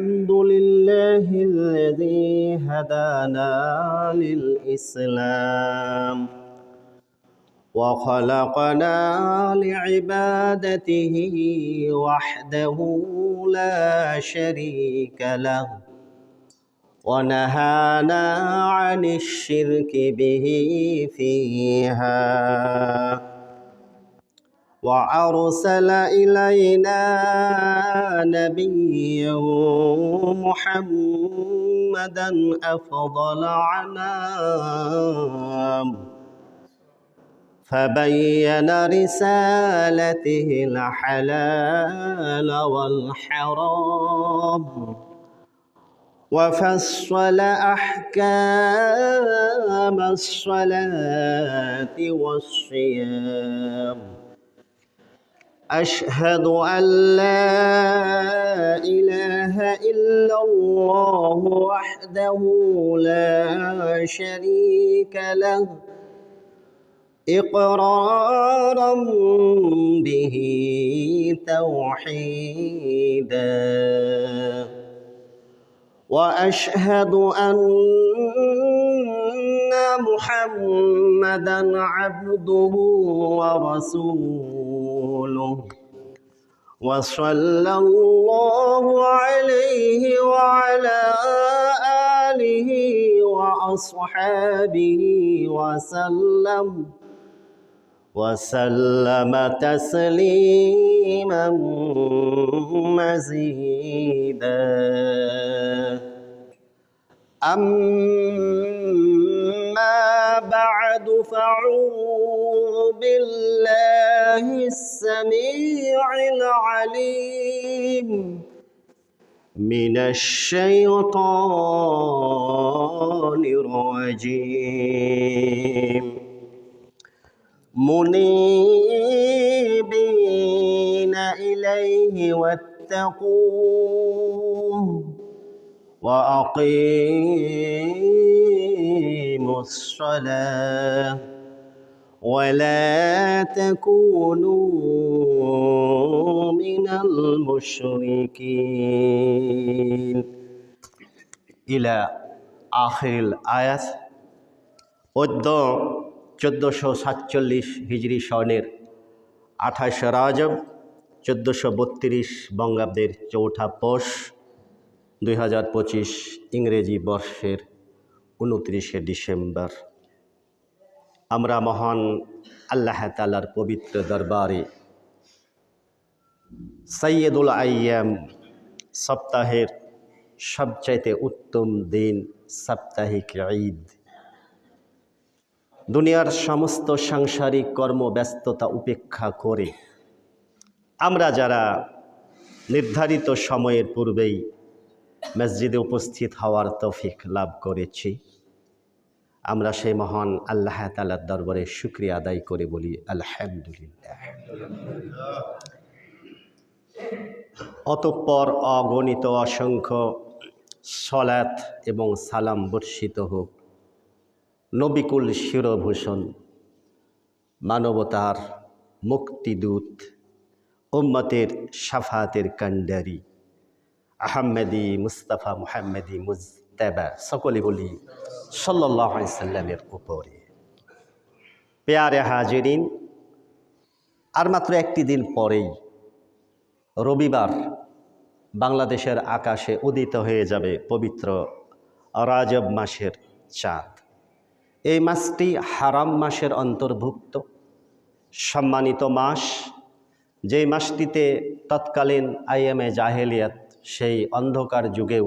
الحمد لله الذي هدانا للإسلام وخلقنا لعبادته وحده لا شريك له ونهانا عن الشرك به فيها وأرسل إلينا نبيا محمدا أفضل عنام فبين رسالته الحلال والحرام وفصل أحكام الصلاة والصيام أشهد أن لا إله إلا الله وحده لا شريك له إقرارا به توحيدا وأشهد أن محمدا عبده ورسوله وصلى الله عليه وعلى آله وأصحابه وسلم تسليما مزيدا أما بعد فأعوذ بالله السميع العليم من الشيطان الرجيم منيبين إليه واتقوه وأقيموا الصلاة ولا تكونوا من المشركين إلى آخر الآيات. 1447 হিজরি সনের 28 রাজব 1432 বঙ্গাব্দের 4 পৌষ 2025 ইংরেজি বর্ষের 29 ডিসেম্বর আমরা মহান আল্লাহ তাআলার পবিত্র দরবারে সাইয়্যিদুল আইয়াম সপ্তাহের সবচাইতে উত্তম দিন সাপ্তাহিক ঈদ দুনিয়ার সমস্ত সাংসারিক কর্মব্যস্ততা উপেক্ষা করে আমরা যারা নির্ধারিত সময়ের পূর্বেই মসজিদে উপস্থিত হওয়ার তৌফিক লাভ করেছি আমরা সেই মহান আল্লাহ তাআলার দরবারে শুকরিয়া আদায় করে বলি আলহামদুলিল্লাহ। অতঃপর অগণিত অসংখ্য সলাত এবং সালাম বর্ষিত হোক নবিকুল শিরভূষণ মানবতার মুক্তিদূত উম্মতের শাফাতের কান্ডারি আহমেদি মুস্তাফা মুহাম্মদি মুজতাবা সকলে বলি সাল্লাল্লাহু আলাইহি সাল্লামের উপরে। পেয়ারে হাজিরিন, আর মাত্র একটি দিন পরেই রবিবার বাংলাদেশের আকাশে উদিত হয়ে যাবে পবিত্র রাজব মাসের চাঁদ। এই মাসটি হারাম মাসের অন্তর্ভুক্ত সম্মানিত মাস, যেই মাসটিতে তৎকালীন আইএমএ জাহেলিয়াত সেই অন্ধকার যুগেও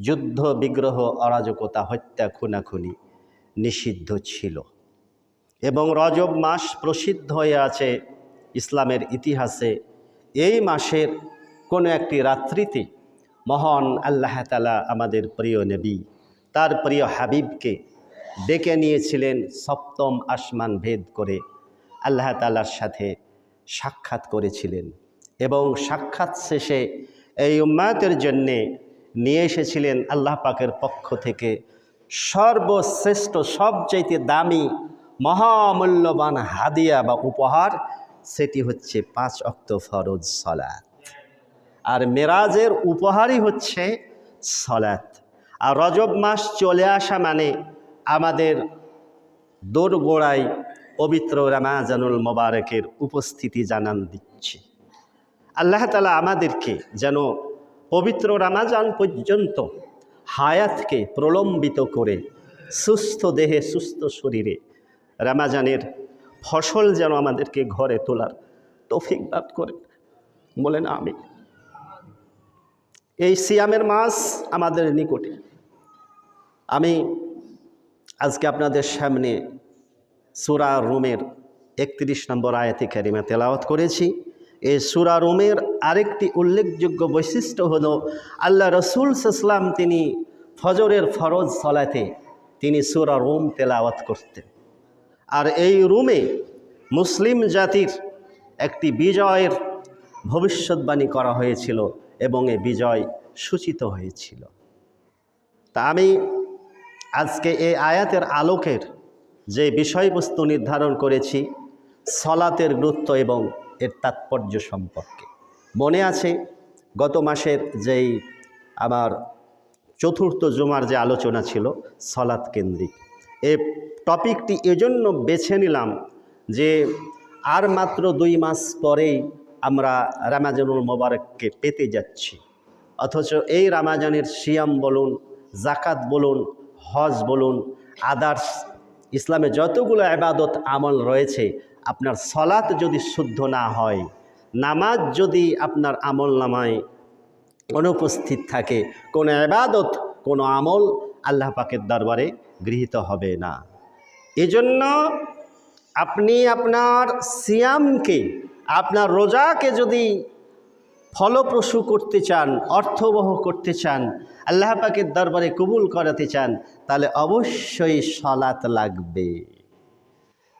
যুদ্ধ বিগ্রহ অরাজকতা হত্যা খুনাখুনি নিষিদ্ধ ছিল এবং রজব মাস প্রসিদ্ধ হয়ে আছে ইসলামের ইতিহাসে। এই মাসের কোনো একটি রাত্রিতে মহান আল্লাহ তাআলা আমাদের প্রিয় নবী তার প্রিয় হাবিবকে ডেকে নিয়েছিলেন, সপ্তম আসমান ভেদ করে আল্লাহ তাআলার সাথে সাক্ষাৎ করেছিলেন এবং সাক্ষাৎ শেষে এই উম্মতের জন্যে নিয়ে এসেছিলেন আল্লাহ পাকের পক্ষ থেকে সর্বশ্রেষ্ঠ সবচাইতে দামি মহামূল্যবান হাদিয়া বা উপহার, সেটি হচ্ছে 5 ওয়াক্ত ফরজ সালাত। আর মেরাজের উপহারই হচ্ছে সালাত। আর রজব মাস চলে আসা মানে আমাদের দোরগোড়ায় পবিত্র রমাজানুল মোবারকের উপস্থিতি জানান দিচ্ছে। আল্লাহ তাআলা আমাদেরকে যেন পবিত্র রমাজান পর্যন্ত হায়াতকে প্রলম্বিত করে সুস্থ দেহে সুস্থ শরীরে রমাজানের ফসল যেন আমাদেরকে ঘরে তোলার তৌফিক দান করে, বলেন আমিন। এই সিয়ামের মাস আমাদের নিকটে। আমি আজকে আপনাদের সামনে সূরা রুমের 31 নম্বর আয়াতে কারিমা তেলাওয়াত করেছি। এই সূরা রুমের আরেকটি উল্লেখযোগ্য বৈশিষ্ট্য হলো আল্লাহ রসুল সাল্লাল্লাহু আলাইহি তিনি ফজরের ফরজ সালাতে তিনি সূরা রুম তেলাওয়াত করতেন। আর এই রুমে মুসলিম জাতির একটি বিজয়ের ভবিষ্যৎবাণী করা হয়েছিল এবং এই বিজয় সূচিত হয়েছিল। তা আমি আজকে এই আয়াতের আলোকের যে বিষয়বস্তু নির্ধারণ করেছি সলাতের গুরুত্ব এবং এর তাৎপর্য সম্পর্কে। মনে আছে গত মাসের যেই আমার চতুর্থ জুমার যে আলোচনা ছিল সলাত কেন্দ্রিক, এই টপিকটি এজন্য বেছে নিলাম যে আর মাত্র 2 মাস পরেই আমরা রমাজানুল মোবারককে পেতে যাচ্ছি। অথচ এই রমাজানের সিয়াম বলুন, জাকাত বলুন, হজ বলুন, আদার্স ইসলামে যতগুলো ইবাদত আমল রয়েছে, আপনার সলাত যদি শুদ্ধ না হয়, নামাজ যদি আপনার আমল নামায় অনুপস্থিত থাকে, কোনো ইবাদত কোনো আমল আল্লাহ পাকের দরবারে গৃহীত হবে না। এজন্য আপনি আপনার সিয়ামকে, আপনার রোজাকে যদি ফলপ্রসূ করতে চান, অর্থবহ করতে চান, আল্লাহ পাকের দরবারে কবুল করাতে চান, তাহলে অবশ্যই সালাত লাগবে।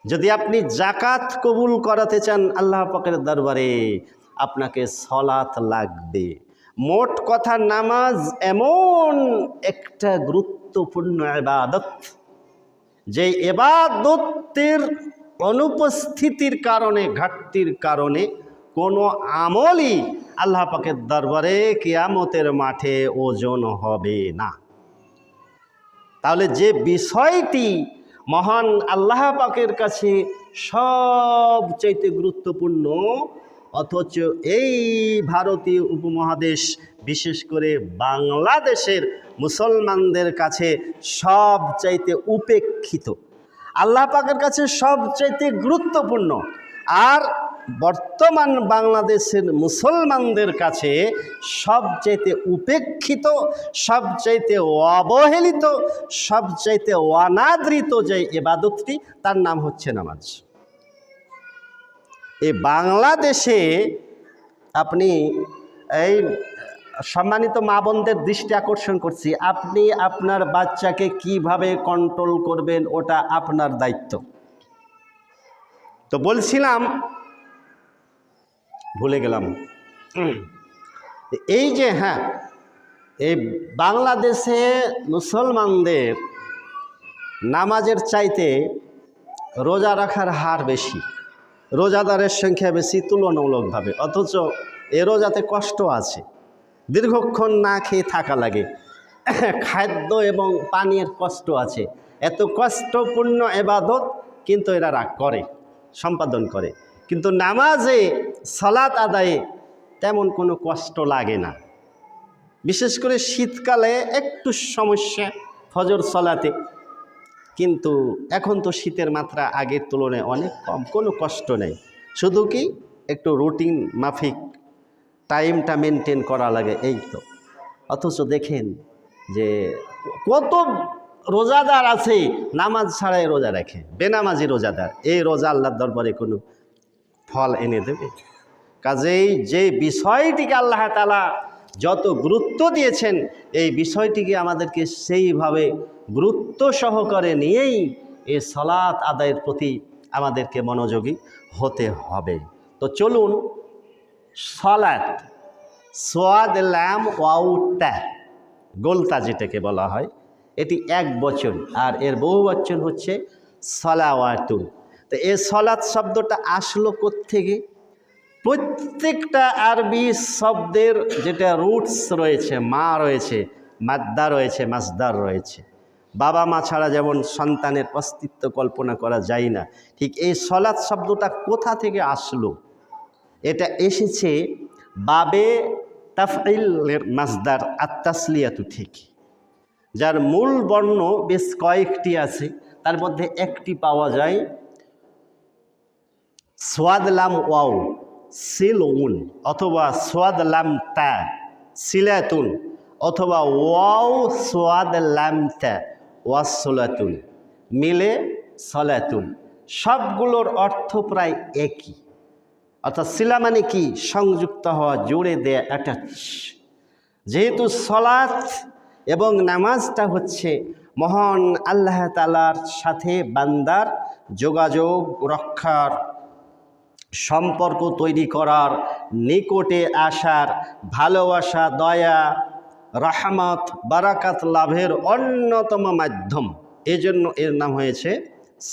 যদি আপনি যাকাত কবুল করাতে চান আল্লাহ পাকের দরবারে, আপনাকে সালাত লাগবে। মোট কথা নামাজ এমন একটা গুরুত্বপূর্ণ ইবাদত, যে ইবাদতের অনুপস্থিতির কারণে, ঘাটতির কারণে কোনো আমলই আল্লাহ পাকের দরবারে কিয়ামতের মাঠে ওজন হবে না। তাহলে যে বিষয়টি মহান আল্লাহ পাকের কাছে সবচাইতে গুরুত্বপূর্ণ, অথচ এই ভারতীয় উপমহাদেশ বিশেষ করে বাংলাদেশের মুসলমানদের কাছে সবচাইতে উপেক্ষিত, আল্লাহ পাকের কাছে সবচাইতে গুরুত্বপূর্ণ, আর বর্তমান বাংলাদেশের মুসলমানদের কাছে সবচাইতে উপেক্ষিত, সবচাইতে অবহেলিত, সবচাইতে অনাদৃত যে ইবাদতটি, তার নাম হচ্ছে নামাজ। এই বাংলাদেশে আপনি এই সম্মানিত মা বোনদের দৃষ্টি আকর্ষণ করছি, আপনি আপনার বাচ্চাকে কিভাবে কন্ট্রোল করবেন ওটা আপনার দায়িত্ব। তো বলছিলাম, ভুলে গেলাম, এই যে এই বাংলাদেশে মুসলমানদের নামাজের চাইতে রোজা রাখার হার বেশি, রোজাদারের সংখ্যা বেশি তুলনামূলকভাবে। অথচ এ রোজাতে কষ্ট আছে, দীর্ঘক্ষণ না খেয়ে থাকা লাগে, খাদ্য এবং পানীয়ের কষ্ট আছে। এত কষ্টপূর্ণ ইবাদত কিন্তু এরা করে, সম্পাদন করে। কিন্তু নামাজে, সালাত আদায়ে তেমন কোনো কষ্ট লাগে না। বিশেষ করে শীতকালে একটু সমস্যা ফজর সালাতে, কিন্তু এখন তো শীতের মাত্রা আগের তুলনায় অনেক কম, কোনো কষ্ট নেই। শুধু কি একটু রুটিন মাফিক টাইমটা মেনটেন করা লাগে, এই তো। অথচ দেখেন যে কত রোজাদার আছে নামাজ ছাড়াই রোজা রাখে, বেনামাজি রোজাদার। এই রোজা আল্লাহর দরবারে কোনো ফল এনে দেবে? কাজেই যে বিষয়টিকে আল্লাহ তাআলা যত গুরুত্ব দিয়েছেন, এই বিষয়টিকে আমাদেরকে সেইভাবে গুরুত্ব সহকারে নিয়েই এই সালাত আদায়ের প্রতি আমাদেরকে মনোযোগী হতে হবে। তো চলুন, সালাত, সোয়াদ লাম ওয়াউটা, গোলতা যেটাকে বলা হয়, এটি এক বচন, আর এর বহু বচন হচ্ছে সালাওয়াতুন। তো এই সালাত শব্দটা আসলো কোত্থেকে? প্রত্যেকটা আরবি শব্দের যেটা রুটস রয়েছে, মা রয়েছে, মাদ্দা রয়েছে, মাসদার রয়েছে। বাবা মা ছাড়া যেমন সন্তানের অস্তিত্ব কল্পনা করা যায় না, ঠিক এই সলাৎ শব্দটা কোথা থেকে আসলো? এটা এসেছে বাবে তাফঈলের মাসদার আত-তাসলিয়াতু থেকে, যার মূল বর্ণ বেশ কয়েকটি আছে। তার মধ্যে একটি পাওয়া যায় সোয়াদ লাম ওয়াও সিলউন, অথবা সোয়াদ লাম তা সিলাতুন, অথবা ওয়াও সোয়াদ লাম তা ওয়াসলাতুন, মিলে সলাতুন। সবগুলোর অর্থ প্রায় একই। অর্থাৎ সিলা মানে কি? সংযুক্ত হওয়া, জুড়ে দেয়া, অ্যাটাচ। যেহেতু সলাত এবং নামাজটা হচ্ছে মহান আল্লাহ তাআলার সাথে বান্দার যোগাযোগ রক্ষার, সম্পর্ক তৈরি করার, নিকটে আসার, ভালোবাসা, দয়া, রহমত, বারাকাত লাভের অন্যতম মাধ্যম, এজন্য এর নাম হয়েছে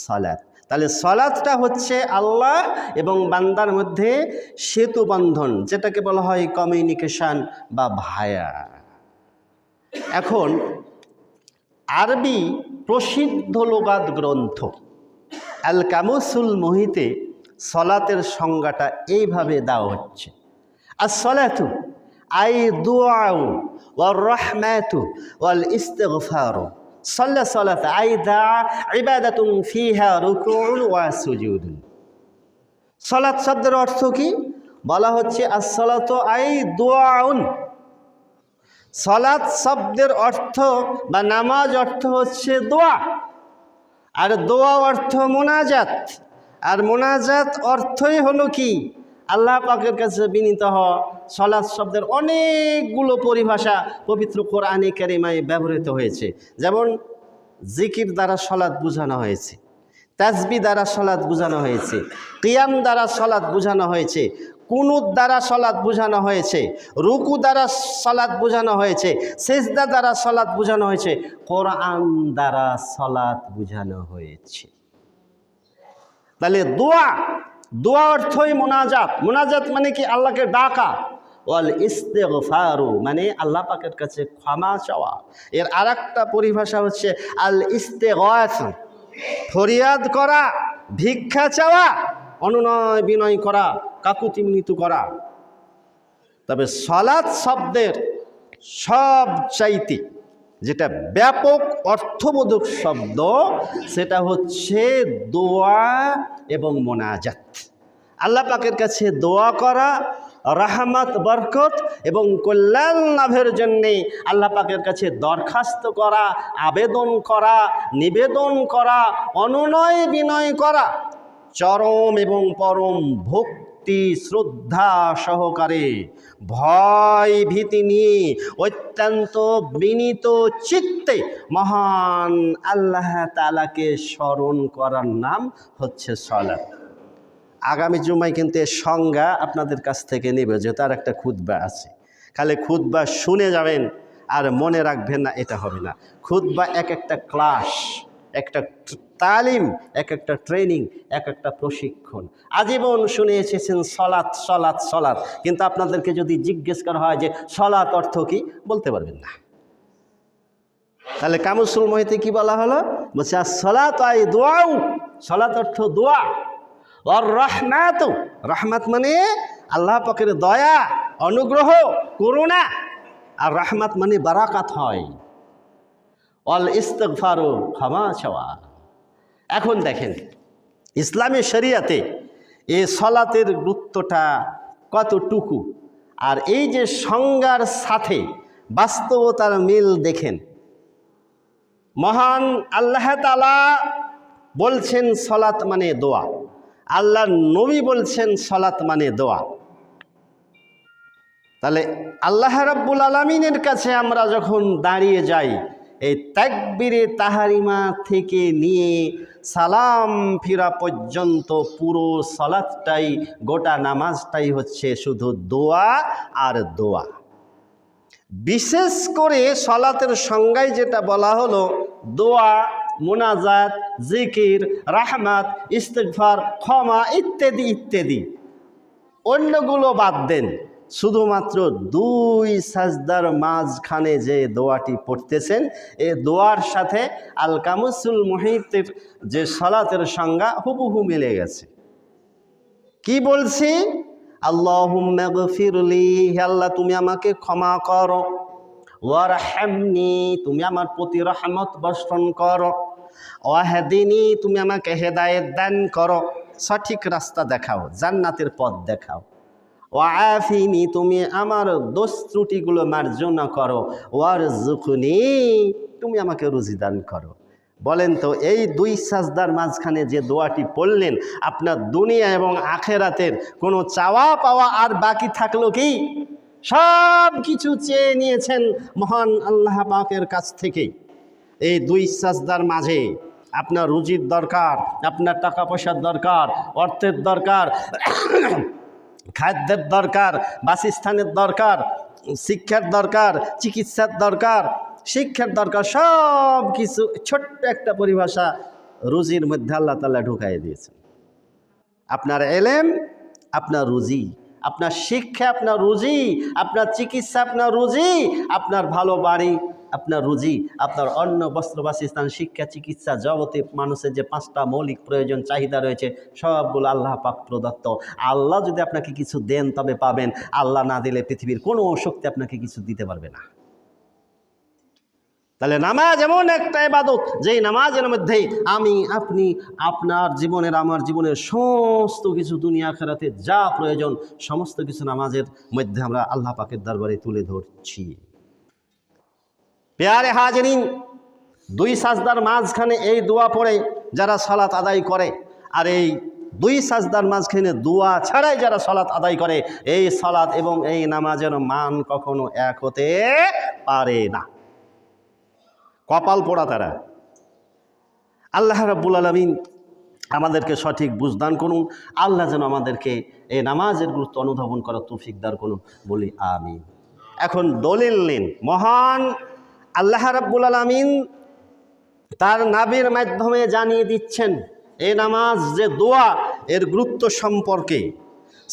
সালাত। তাহলে সালাতটা হচ্ছে আল্লাহ এবং বান্দার মধ্যে সেতু বন্ধন, যেটাকে বলা হয় কমিউনিকেশন বা ভায়া। এখন আরবি প্রসিদ্ধ লুগাত গ্রন্থ আল কামুসুল মুহিতে সলাতের সংজ্ঞাটা এইভাবে দেওয়া হচ্ছে: as-salatu আই দুআউ ওয়ার রাহমাতু ওয়াল ইস্তিগফারু, সাল্লা সালাত আই দা ইবাদাতুন ফিহা রুকুউন ওয়া সুজুদুন। সালাত শব্দের অর্থ কি? বলা হচ্ছে as-salatu আই দুআউন। সালাত শব্দের অর্থ বা নামাজ অর্থ হচ্ছে দোয়া, আর দোয়া অর্থ মোনাজাত, আর মোনাজাত অর্থই হলো কি? আল্লাহ পাকের কাছে বিনীত হওয়া। সালাত শব্দের অনেকগুলো পরিভাষা পবিত্র কোরআনে কারিমায় ব্যবহৃত হয়েছে। যেমন জিকির দ্বারা সালাত বোঝানো হয়েছে, তাসবিহ দ্বারা সালাত বোঝানো হয়েছে, কিয়াম দ্বারা সালাত বোঝানো হয়েছে, কুনুত দ্বারা সালাত বোঝানো হয়েছে, রুকু দ্বারা সালাত বোঝানো হয়েছে, সিজদা দ্বারা সালাত বোঝানো হয়েছে, কোরআন দ্বারা সালাত বোঝানো হয়েছে। তাহলে দোয়া, দোয়া অর্থই মোনাজাত। মোনাজাত মানে কি? আল্লাহকে ডাকা। ওয়াল ইস্তিগফারু মানে আল্লাহ পাকের কাছে ক্ষমা চাওয়া। এর আরেকটা পরিভাষা হচ্ছে আল ইস্তিগাস, ফরিয়াদ করা, ভিক্ষা চাওয়া, অনুনয় বিনয় করা, কাকুতি মিনতি করা। তবে সালাত শব্দের সব চাইতে যেটা ব্যাপক অর্থবোধক শব্দ, সেটা হচ্ছে দোয়া এবং মোনাজাত। আল্লাহ পাকের কাছে দোয়া করা, রহমত, বরকত এবং কল্যাণ লাভের জন্যে আল্লাহ পাকের কাছে দরখাস্ত করা, আবেদন করা, নিবেদন করা, অনুনয় বিনয় করা, চরম এবং পরম ভক্তি শ্রদ্ধা সহকারে, ভয় ভীতি নিয়ে অত্যন্ত বিনীত চিত্তে মহান আল্লাহ তাআলাকে স্মরণ করার নাম হচ্ছে সালাত। আগামী জুমায় কিন্তু এর সংজ্ঞা আপনাদের কাছ থেকে নেবে, যে তার একটা খুতবা আছে। খালি খুতবা শুনে যাবেন আর মনে রাখবেন না, এটা হবে না। খুতবা এক একটা ক্লাস, একটা তালিম, এক একটা ট্রেনিং, এক একটা প্রশিক্ষণ। আজীবন শুনে এসেছেন সলাৎ সলাৎ সলাৎ, কিন্তু আপনাদেরকে যদি জিজ্ঞেস করা হয় যে সলাৎ অর্থ কি, বলতে পারবেন না। তাহলে কামুসুল মুহিতে কি বলা হলো? বলছে সলাত আই দোয়াউ, সলাৎ অর্থ দোয়া। আর রহমাত, রহমত মানে আল্লাহ পাকের দয়া, অনুগ্রহ, করুণা। আর রহমত মানে বারাকাত হয়। অল ইস্তিগফারু ক্ষমা চাওয়া। এখন দেখেন ইসলামী শরিয়াতে এই সলাতের গুরুত্বটা কতটুকু, আর এই যে সংজ্ঞার সাথে বাস্তবতার মিল দেখেন। মহান আল্লাহ তাআলা বলছেন সলাত মানে দোয়া, আল্লাহর নবী বলছেন সলাত মানে দোয়া। তাহলে আল্লাহ রাব্বুল আলামিনের কাছে আমরা যখন দাঁড়িয়ে যাই, এই তাকবীরে তাহারিমা থেকে নিয়ে সালাম ফিরা পর্যন্ত পুরো সালাতটাই, গোটা নামাজটাই হচ্ছে শুধু দোয়া আর দোয়া। বিশেষ করে সালাতের সংজ্ঞায় যেটা বলা হলো, দোয়া, মোনাজাত, জিকির, রাহমাত, ইস্তিগফার, ক্ষমা ইত্যাদি ইত্যাদি, অন্যগুলো বাদ দেন, শুধুমাত্র 2 সাজদার মাঝখানে যে দোয়াটি পড়তেছেন এই দোয়ার সাথে আল কামুসুল মুহিতের যে সালাতের সংজ্ঞা হুবহু মিলে গেছে। কি বলছি? আল্লাহুম্মা গফিরলি, হে আল্লাহ তুমি আমাকে ক্ষমা করো, ওয়ারহামনি তুমি আমার প্রতি রহমত বর্ষণ করো, ওয়াহদিনি তুমি আমাকে হেদায়েত দান করো, সঠিক রাস্তা দেখাও, জান্নাতের পথ দেখাও, ওয়াআফিনি তুমি আমার দোষ ত্রুটিগুলো মার্জনা করো, ওয়ারযুকনি তুমি আমাকে রুজি দান করো। বলেন তো এই 2 সাজদার মাঝখানে যে দোয়াটি পড়লেন আপনার দুনিয়া এবং আখেরাতের কোনো চাওয়া পাওয়া আর বাকি থাকলো কি? সব কিছু চেয়ে নিয়েছেন মহান আল্লাহ পাকের কাছ থেকে। এই 2 সাজদার মাঝে আপনার রুজির দরকার, আপনার টাকা পয়সার দরকার, অর্থের দরকার, খাদ্যের দরকার, বাসস্থানের দরকার, শিক্ষার দরকার, চিকিৎসার দরকার, শিক্ষার দরকার, সব কিছু ছোট্ট একটা পরিভাষা রুজির মধ্যে আল্লাহ তাআলা ঢুকাই দিয়েছেন। আপনার এলেম আপনার রুজি, আপনার শিক্ষা আপনার রুজি, আপনার চিকিৎসা আপনার রুজি, আপনার ভালো বাড়ি আপনার রুজি, আপনার অন্ন বস্ত্র বাসস্থান শিক্ষা চিকিৎসা জগতে মানুষের যে 5টা মৌলিক প্রয়োজন চাহিদা রয়েছে সবগুলো আল্লাহ পাক প্রদত্ত। আল্লাহ যদি আপনাকে কিছু দেন তবে পাবেন, আল্লাহ না দিলে পৃথিবীর কোনো শক্তি আপনাকে কিছু দিতে পারবে না। তাহলে নামাজ এমন একটা ইবাদত যেই নামাজের মধ্যেই আমি আপনি আপনার জীবনের আমার জীবনের সমস্ত কিছু দুনিয়া আখিরাতে যা প্রয়োজন সমস্ত কিছু নামাজের মধ্যে আমরা আল্লাহ পাকের দরবারে তুলে ধরছি। পেয়ারে হাজরিন, 2 সাজদার মাঝখানে এই দোয়া পড়ে যারা সালাত আদায় করে, আর এই 2 সাজদার মাঝখানে দোয়া ছাড়াই যারা সালাত আদায় করে, এই সালাত এবং এই নামাজের মান কখনো এক হতে পারে না। কপাল পোড়া তারা। আল্লাহ রাব্বুল আলামিন আমাদেরকে সঠিক বুঝদান করুন। আল্লাহ যেন আমাদেরকে এই নামাজের গুরুত্ব অনুধাবন করার তৌফিক দান করুন, বলি আমিন। এখন দলিল নিন। মহান আল্লাহ রাব্বুল আলামিন তার নবীর মাধ্যমে জানিয়ে দিচ্ছেন এই নামাজ যে দোয়া এর গুরুত্ব সম্পর্কে।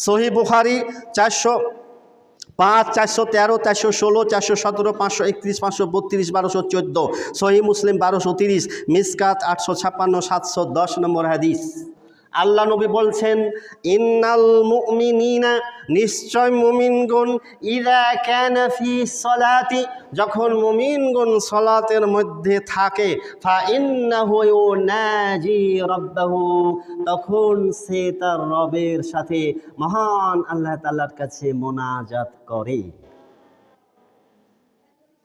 সহিহ বুখারী 405, 413, 416, 417, 531, 532, 1214, সহিহ মুসলিম 1230, মিসকাত 856, 710 নম্বর হাদিস। আল্লাহ নবী বলছেন, ইন্নাল মুমিনিনা নিশ্চয় মুমিনগণ ইযা কানা ফি সলাতি যখন মুমিনগণ সালাতের মধ্যে থাকে ফা ইন্নাহু ইউনাজি রাব্বাহু তখন সে তার রবের সাথে মহান আল্লাহ তাআলার কাছে মোনাজাত করে।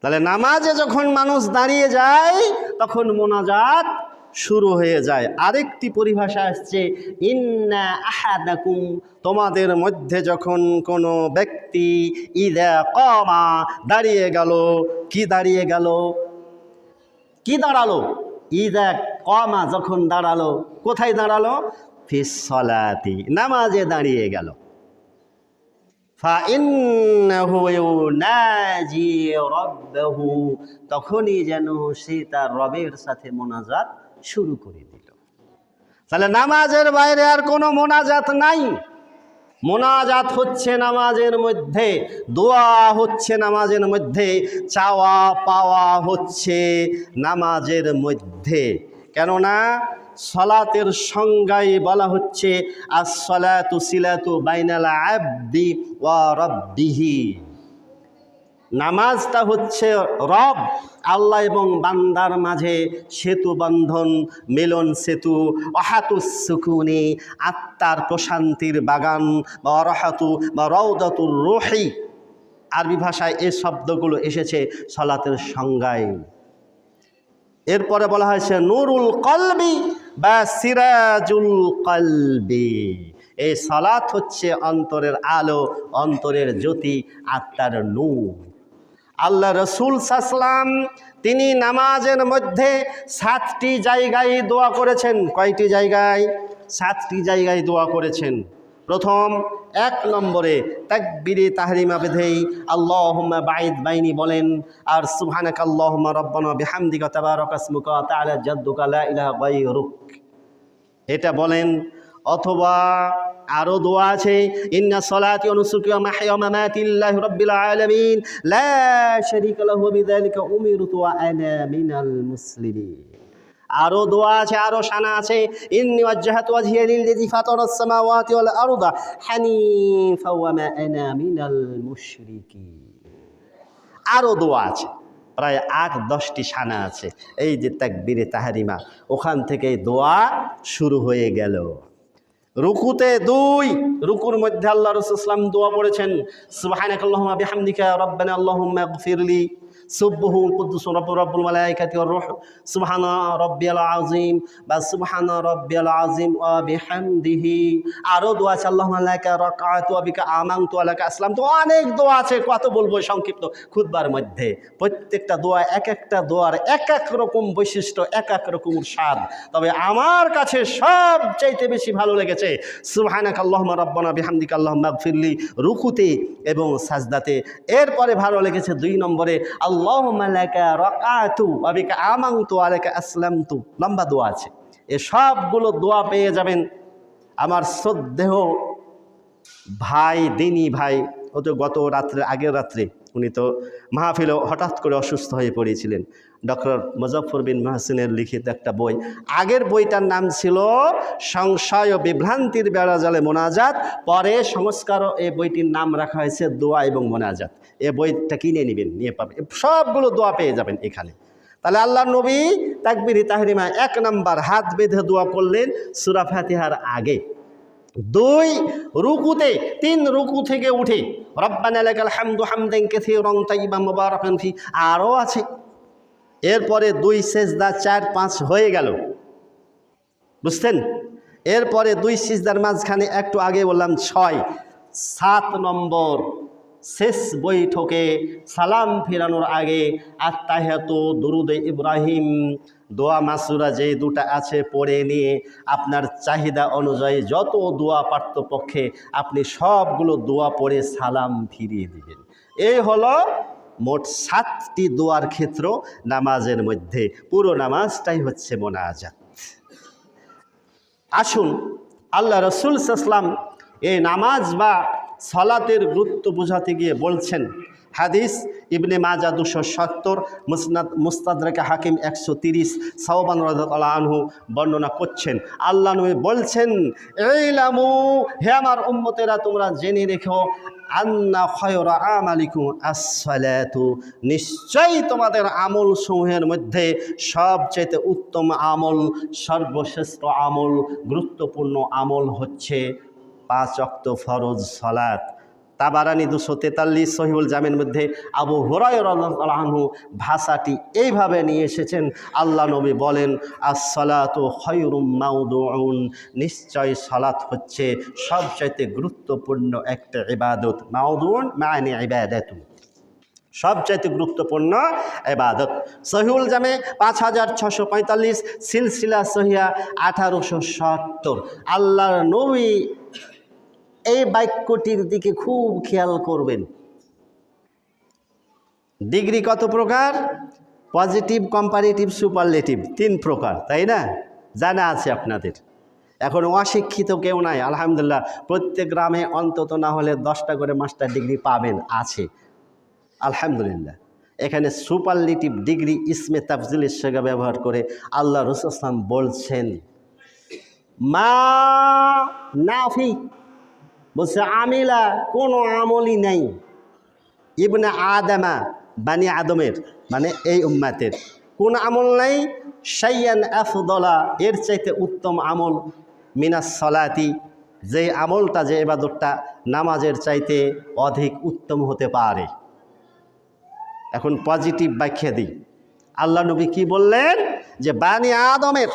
তাহলে নামাজে যখন মানুষ দাঁড়িয়ে যায় তখন মোনাজাত শুরু হয়ে যায়। আরেকটি পরিভাষা আসছে, ইন্না আহাদাকুম তোমাদের মধ্যে যখন কোনো ব্যক্তি ইযা কামা দাঁড়িয়ে গেল, কি দাঁড়িয়ে গেল, কি দাঁড়ালো, ইযা কামা যখন দাঁড়ালো, কোথায় দাঁড়ালো, ফিস সালাতি নামাজে দাঁড়িয়ে গেল, ফাইন্নাহু ইউনাজি রাব্বাহু তখনই যেন সে তার রবের সাথে মোনাজাত শুরু করে দিল। তাহলে নামাজের বাইরে আর কোনো মোনাজাত নাই। মোনাজাত হচ্ছে নামাজের মধ্যে, দোয়া হচ্ছে নামাজের মধ্যে, চাওয়া পাওয়া হচ্ছে নামাজের মধ্যে। কেননা সালাতের সংজ্ঞায় বলা হচ্ছে আস-সালাতু সিলাতু বাইনাল আবদি ওয়া রাব্বিহি। নামাজটা হচ্ছে রব আল্লাহ এবং বান্দার মাঝে সেতু বন্ধন, মিলন সেতু, ওয়াহাতুস সুকুনি আত্মার প্রশান্তির বাগান বা রাহাতু বা রাউদাতুর রূহি। আরবি ভাষায় এই শব্দগুলো এসেছে সালাতের সংজ্ঞায়। এরপরে বলা হয়েছে নূরুল কলবি বা সিরাজুল কলবি। এই সালাত হচ্ছে অন্তরের আলো, অন্তরের জ্যোতি, আত্মার নূর। আল্লাহ রসুল সাল্লাল্লাহু আলাইহি ওয়াসাল্লাম তিনি নামাজের মধ্যে 7টি জায়গায় দোয়া করেছেন। কয়টি জায়গায়? 7টি জায়গায় দোয়া করেছেন। প্রথম 1 নম্বরে তাকবীরে তাহরিমা বেঁধেই আল্লাহুম্মা বাইদ বাইনি বলেন, আর সুবহানাকা আল্লাহুম্মা রাব্বানা বিহামদিকা তাবারাকা ইসমুকা ওয়া তাআলা জাদ্দুকা লা ইলাহা গায়রুক এটা বলেন। অথবা আরো দোয়া আছে, ইন্না সলাতি ওয়া নুসুকি ওয়া মাহইয়া ওয়া মামাতি লিল্লাহি রাব্বিল আলামিন লা শারীকা লাহু ওয়া বিযালিকা উমিরতু ওয়া আনা মিনাল মুসলিমিন। আরো দোয়া আছে, আরো শানা আছে, ইন্নী ওয়াজ্জাহতু ওয়াজহিয়া লিল্লাযী ফাতারাস সামাওয়াতি ওয়াল আরদা হানিফা ওয়া মা আনা মিনাল মুশরিকিন। আরো দোয়া আছে, প্রায় ৮-১০টি শানা আছে। এই যে তাকবীরে তাহরিমা, ওখান থেকে দোয়া শুরু হয়ে গেল। রুকুতে ২, রুকুর মধ্যে আল্লাহ রাসূল সাল্লাল্লাহু আলাইহি ওয়াসাল্লাম দোয়া পড়েছেন, সুবহানাকাল্লাহুম্মা বিহামদিকা রব্বানা আল্লাহুম্মা ইগফিরলি সুবহুল কুদ্দুস রব্বুল মালাইকাতি ওয়ার রূহ সুবহানা রাব্বিয়াল আযীম বা সুবহানা রাব্বিয়াল আযীম ওয়া বিহামদিহি। আরো দোয়া আছে, আল্লাহুম্মা লাকা রাকাতু ওয়া বিকা আমানতু ওয়া লাকা আসলামতু। অনেক দোয়া আছে, কত বলবো সংক্ষিপ্ত খুতবার মধ্যে। প্রত্যেকটা দোয়া এক একটা দোয়ার এক এক রকম বৈশিষ্ট্য, এক এক রকম স্বাদ। তবে আমার কাছে সবচাইতে বেশি ভালো লেগেছে সুবহানাকা আল্লাহুম্মা রাব্বানা বিহামদিকা আল্লাহুম্মা ইগফিরলি, রুকুতে এবং সাজদাতে। এরপরে ভালো লেগেছে ২ নম্বরে আল্লাহুম্মা লাকা রাকাতু ওয়া বিকা আমানতু ওয়া লাকা আসলামতু। লম্বা দোয়া আছে, এ সবগুলো দোয়া পেয়ে যাবেন। আমার শ্রদ্ধেয় ভাই, দিনী ভাই, ও তো গত রাত্রে, আগের রাত্রে উনি তো মাহফিলে হঠাৎ করে অসুস্থ হয়ে পড়েছিলেন। ডক্টর মুজাফফর বিন মহসিনের লিখিত একটা বই, আগের বইটার নাম ছিল সংশয় ও বিভ্রান্তির বেড়াজালে মোনাজাত, পরে সংস্কার এই বইটির নাম রাখা হয়েছে দোয়া এবং মোনাজাত। এই বইটা কিনে নেবেন, নিয়ে পাবেন, সবগুলো দোয়া পেয়ে যাবেন এখানে। তাহলে আল্লাহর নবী তাকবীরে তাহরিমা ১ নাম্বার হাত বেঁধে দোয়া করলেন সূরা ফাতিহার আগে। ২, রুকুতে ৩ রুকু থেকে উঠে রব্বানা লাকাল হামদু হামদান কাসীরান তাইয়্যিবান মুবারাকান ফি, আরও আছে। এরপরে ২ সেজদা, ৪, ৫ হয়ে গেল, বুঝছেন? এরপরে ২ সিজদার মাঝখানে একটু আগে বললাম ৬, ৭ নম্বর শেষ বৈঠকে সালাম ফেরানোর আগে আত্তাহিয়াতু, দুরুদে ইব্রাহিম, দোয়া মাসুরা যে দুটা আছে পড়ে নিয়ে আপনার চাহিদা অনুযায়ী যত দোয়া পারতপক্ষে আপনি সবগুলো দোয়া পড়ে সালাম ফিরিয়ে দিবেন। এই হলো মোট 7টি দোয়ার ক্ষেত্র নামাজের মধ্যে। পুরো নামাজটাই হচ্ছে মোনাজাত। আসুন, আল্লাহ রাসূল সাল্লাল্লাহু আলাইহি ওয়াসাল্লাম এই নামাজ বা সালাতের গুরুত্ব বোঝাতে গিয়ে বলছেন, হাদিস ইবনে মাজাহ 270, মুস্তাদরাকে হাকিম 130, সাওবান রাদিয়াল্লাহু আনহু বর্ণনা করছেন। আল্লাহ নবী বলছেন, ইলামু, হে আমার উম্মতেরা, তোমরা জেনে রেখো, আন্না খায়রা আমালিকুম as-সালাতু, নিশ্চয়ই তোমাদের আমল সমূহের মধ্যে সবচেয়ে উত্তম আমল, সর্বশ্রেষ্ঠ আমল, গুরুত্বপূর্ণ আমল হচ্ছে 5 ওয়াক্ত ফরজ সালাত। তাবারানি 243, সহিহুল জামির মধ্যে আবু হুরায়রা রাদিয়াল্লাহু আনহু ভাষাটি এইভাবে নিয়ে এসেছেন। আল্লাহ নবী বলেন, আস-সালাতু খায়রুম মাওদুউন, নিশ্চয় সালাত হচ্ছে সবচাইতে গুরুত্বপূর্ণ একটা ইবাদত। মাওদুউন মানে ইবাদাতু, সবচাইতে গুরুত্বপূর্ণ ইবাদত। সহিহুল জামে 5645, সিলসিলা সহিহা 1870। আল্লাহর নবী এই বাক্যটির দিকে খুব খেয়াল করবেন। ডিগ্রি কত প্রকার? পজিটিভ, কম্পারেটিভ, সুপারলেটিভ, 3 প্রকার, তাই না? জানা আছে আপনাদের। এখন অশিক্ষিত কেউ নাই, আলহামদুলিল্লাহ। প্রত্যেক গ্রামে অন্তত না হলে 10টা করে মাস্টার ডিগ্রি পাবেন, আছে, আলহামদুলিল্লাহ। এখানে সুপারলেটিভ ডিগ্রি ইসমে তাফজিলের সেগা ব্যবহার করে আল্লাহ রাসূল সাল্লাল্লাহু আলাইহি ওয়াসাল্লাম বলছেন, মা নাফি, বলছে আমিলা, কোনো আমলই নাই, ইবনে আদামা, বানি আদমের মানে এই উম্মাতের কোন আমল নাই, শাইয়ান আফদলা, এর চাইতে উত্তম আমল, মিনাস সালাতি, যে আমলটা, যে ইবাদতটা নামাজের চাইতে অধিক উত্তম হতে পারে। এখন পজিটিভ ব্যাখ্যা দিই। আল্লাহ নবী কি বললেন? যে বানি আদমের,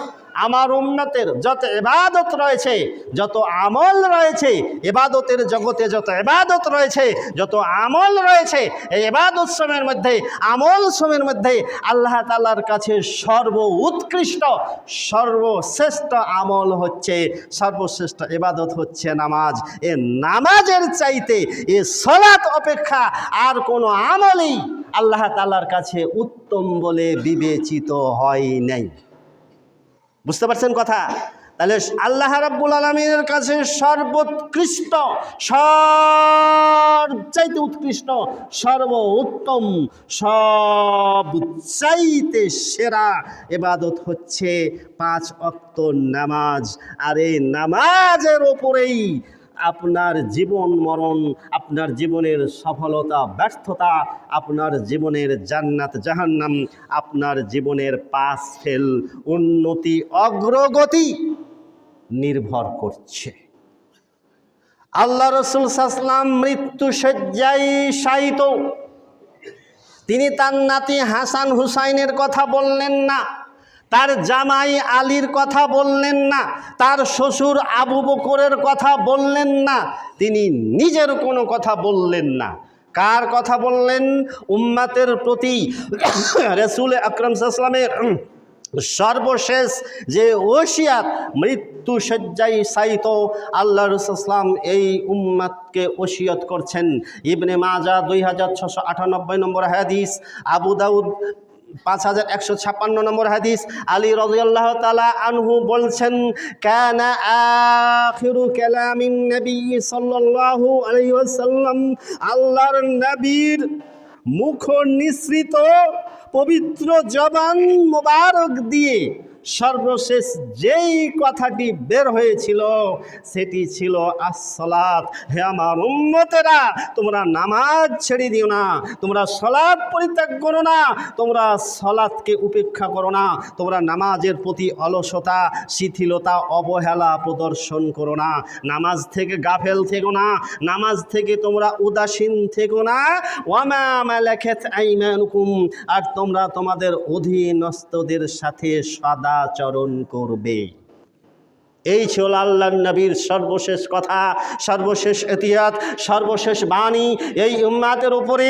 আমার উম্মতের যত ইবাদত রয়েছে, যত আমল রয়েছে, ইবাদতের জগতে যত ইবাদত রয়েছে, যত আমল রয়েছে, এই ইবাদত সমূহের মধ্যে, আমল সমূহের মধ্যে আল্লাহ তাআলার কাছে সর্ব উৎকৃষ্ট, সর্বশ্রেষ্ঠ আমল হচ্ছে, সর্বশ্রেষ্ঠ ইবাদত হচ্ছে নামাজ। এ নামাজের চাইতে এ সালাত অপেক্ষা আর কোনো আমলই আল্লাহ তাআলার কাছে উত্তম বলে বিবেচিত হয় নাই। বুঝতে পারছেন কথা? তাহলে আল্লাহ রাব্বুল আলামিনের কাছে সর্বোৎকৃষ্ট, সবচাইতে উৎকৃষ্ট, সর্বোত্তম, সবচাইতে সেরা ইবাদত হচ্ছে 5 ওয়াক্ত নামাজ। আর এই নামাজের ওপরেই আপনার জীবন মরণ, আপনার জীবনের সফলতা ব্যর্থতা, আপনার জীবনের জান্নাত জাহান্নাম, আপনার জীবনের পাস ফেল, উন্নতি অগ্রগতি নির্ভর করছে। আল্লাহ রাসূল সাল্লাল্লাহু আলাইহি ওয়াসাল্লাম মৃত্যু শয্যায় শায়িত। তিনি তার নাতি হাসান হুসাইনের কথা বললেন না, তার জামাই আলীর কথা বললেন না, তার শ্বশুর আবু বকরের কথা বললেন না, তিনি নিজের কোনো কথা বললেন না। কার কথা বললেন? উম্মতের প্রতি রাসূল আকরাম সাল্লাল্লাহু আলাইহি ওয়াসাল্লামের সর্বশেষ যে ওসিয়াত, মৃত্যু শয্যায় শায়িত আল্লাহ রাসূল সাল্লাল্লাহু আলাইহি ওয়াসাল্লাম এই উম্মতকে ওসিয়ত করছেন। ইবনে মাজাহ 2698 নম্বর হাদিস, আবু দাউদ 5156 নম্বর হাদিস। আলী রাদিয়াল্লাহু তাআলা আনহু বলছেন, কানা আখিরু কালামিন নবী সাল্লাল্লাহু আলাইহি ওয়াসাল্লাম, আল্লাহর নবীর মুখ নিঃসৃত পবিত্র জবান মোবারক দিয়ে সর্বশেষ যেই কথাটি বের হয়েছিল সেটি ছিল আসসালাত। হে আমার উম্মতেরা, তোমরা নামাজ ছেড়ে দিও না, তোমরা সালাত পরিত্যাগ করো না, তোমরা সালাতকে উপেক্ষা করো না, তোমরা নামাজের প্রতি অলসতা, শিথিলতা, অবহেলা প্রদর্শন করো না, নামাজ থেকে গাফেল থেকো না, নামাজ থেকে তোমরা উদাসীন থেকো না। ওয়ামা মালাকাত আইমানুকুম, আর তোমরা তোমাদের অধীনস্থদের সাথে সদাচরণ করবে। এই ছিল আল্লাহর নবীর সর্বশেষ কথা, সর্বশেষ ইতিহাদ, সর্বশেষ বাণী এই উম্মাতের উপরে।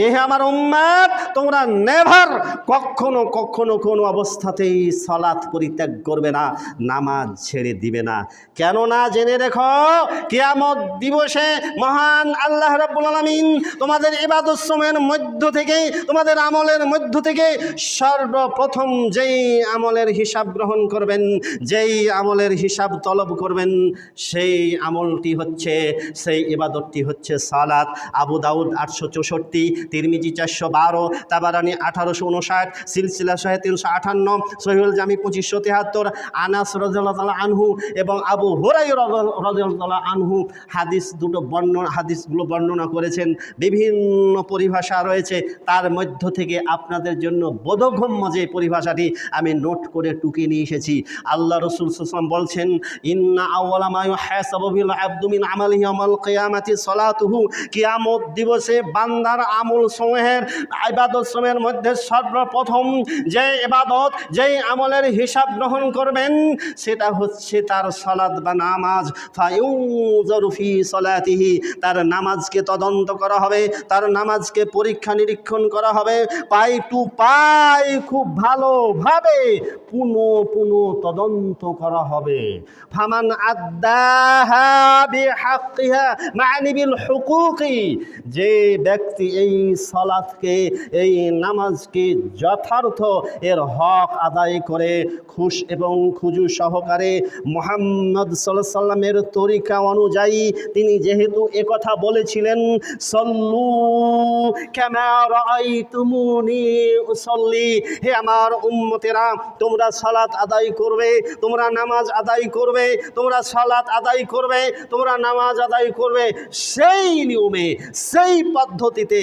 এ আমার উম্মাত, তোমরা নেভার, কখনো কখনো কোনো অবস্থাতেই সালাত পরিত্যাগ করবে না, নামাজ ছেড়ে দিবে না। কেননা জেনে রেখো, কিয়ামত দিবসে মহান আল্লাহ রাব্বুল আলামিন তোমাদের ইবাদত সমূহের মধ্য থেকে, তোমাদের আমলের মধ্য থেকে সর্বপ্রথম যেই আমলের হিসাব গ্রহণ করবেন, যেই আমলের হিসাব তলব করবেন, সেই আমলটি হচ্ছে, সেই ইবাদতটি হচ্ছে সালাত। আবু দাউদ 864, তিরমিজি 412, তাবারানি 1859, সিলসিলা সহিহ 358, সহিহুল জামি 2573, আনাস রাদিয়াল্লাহু তাআলা আনহু এবং আবু হুরায়রা রাদিয়াল্লাহু তাআলা আনহু হাদিসগুলো বর্ণনা করেছেন। বিভিন্ন পরিভাষা রয়েছে, তার মধ্য থেকে আপনাদের জন্য বোধগম্য যে পরিভাষাটি আমি নোট করে টুকিয়ে নিয়ে এসেছি। আল্লাহ রাসূল সাল্লাল্লাহু আলাইহি ওয়াসাল্লাম বলছেন, ইন্না আউওয়ালা মা ইউহাসাবু বিল আবদু মিন আমালিহি ইয়াওমাল কিয়ামাতি সালাতুহু, কিয়ামত দিবসে বান্দার আমল সমূহের, ইবাদত সমূহের মধ্যে সর্বপ্রথম যে ইবাদত, যেই আমলের হিসাব গ্রহণ করবেন সেটা হচ্ছে তার সালাত বা নামাজ। ফায়ুনজারু ফি সালাতিহি, তার নামাজকে তদন্ত করা হবে, তার নামাজকে পরীক্ষা নিরীক্ষণ করা হবে, পাই টু পাই খুব ভালোভাবে পুনঃ তদন্ত করা হবে। ফামান আদ্দাহা বিহাক্কিহা মা'নি বিল হুকুকি, যে ব্যক্তি এই সালাতকে, এই নামাজকে যথার্থ এর হক আদায় করে, খুশ এবং খুজু সহকারে মুহাম্মদ সাল্লাল্লাহু আলাইহি ওয়াসাল্লামের তরিকা অনুযায়ী, তিনি যেহেতু একথা বলেছিলেন, সল্লু কামা রাআইতুমুনি উসাল্লি, হে আমার উম্মতেরা, তোমরা সালাত আদায় করবে, তোমরা নামাজ আদায় করবে, তোমরা সালাত আদায় করবে, তোমরা নামাজ আদায় করবে সেই নিয়মে, সেই পদ্ধতিতে,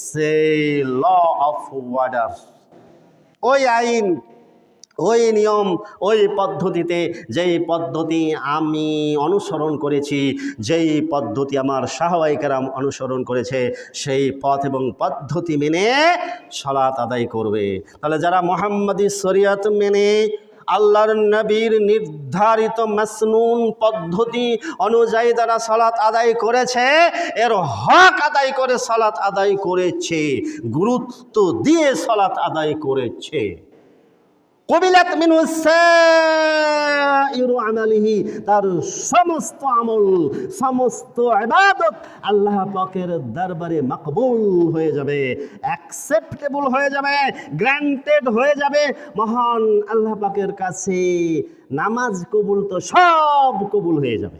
সেই ল অফ ওয়ার্ডার, ওই আইন, ওই নিয়ম, ওই পদ্ধতিতে, যেই পদ্ধতি আমি অনুসরণ করেছি, যেই পদ্ধতি আমার সাহাবায়ে কেরাম অনুসরণ করেছে, সেই পথ এবং পদ্ধতি মেনে সালাত আদায় করবে। তাহলে যারা মুহাম্মাদি শরীয়ত মেনে আল্লাহর নবীর নির্ধারিত মাসনুন পদ্ধতি অনুযায়ী যারা সালাত আদায় করেছে, এর হক আদায় করে সালাত আদায় করেছে, গুরুত্ব দিয়ে সালাত আদায় করেছে, কবিলাত মিনহু সাইরু আমালিহি, তার সমস্ত আমল, সমস্ত ইবাদত আল্লাহ পাকের দরবারে মকবুল হয়ে যাবে, অ্যাকসেপ্টেবল হয়ে যাবে, গ্রান্টেড হয়ে যাবে মহান আল্লাহ পাকের কাছে। নামাজ কবুল তো সব কবুল হয়ে যাবে,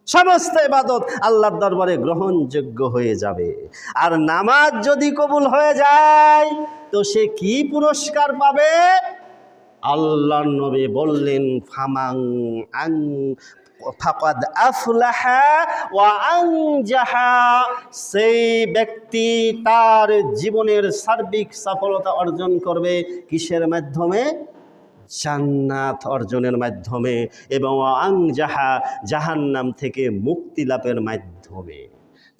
সমস্ত ইবাদত আল্লাহর দরবারে গ্রহণযোগ্য হয়ে যাবে। আর নামাজ যদি কবুল হয়ে যায় তো সে কি পুরস্কার পাবে? আল্লাহর নবী বললেন, ফামাং আন ফাকাদ আফলাহা ওয়া আনজাহা, সেই ব্যক্তি তার জীবনের সার্বিক সফলতা অর্জন করবে কিসের মাধ্যমে? জান্নাত অর্জনের মাধ্যমে, এবং আনজাহা, জাহান্নাম থেকে মুক্তি লাভের মাধ্যমে।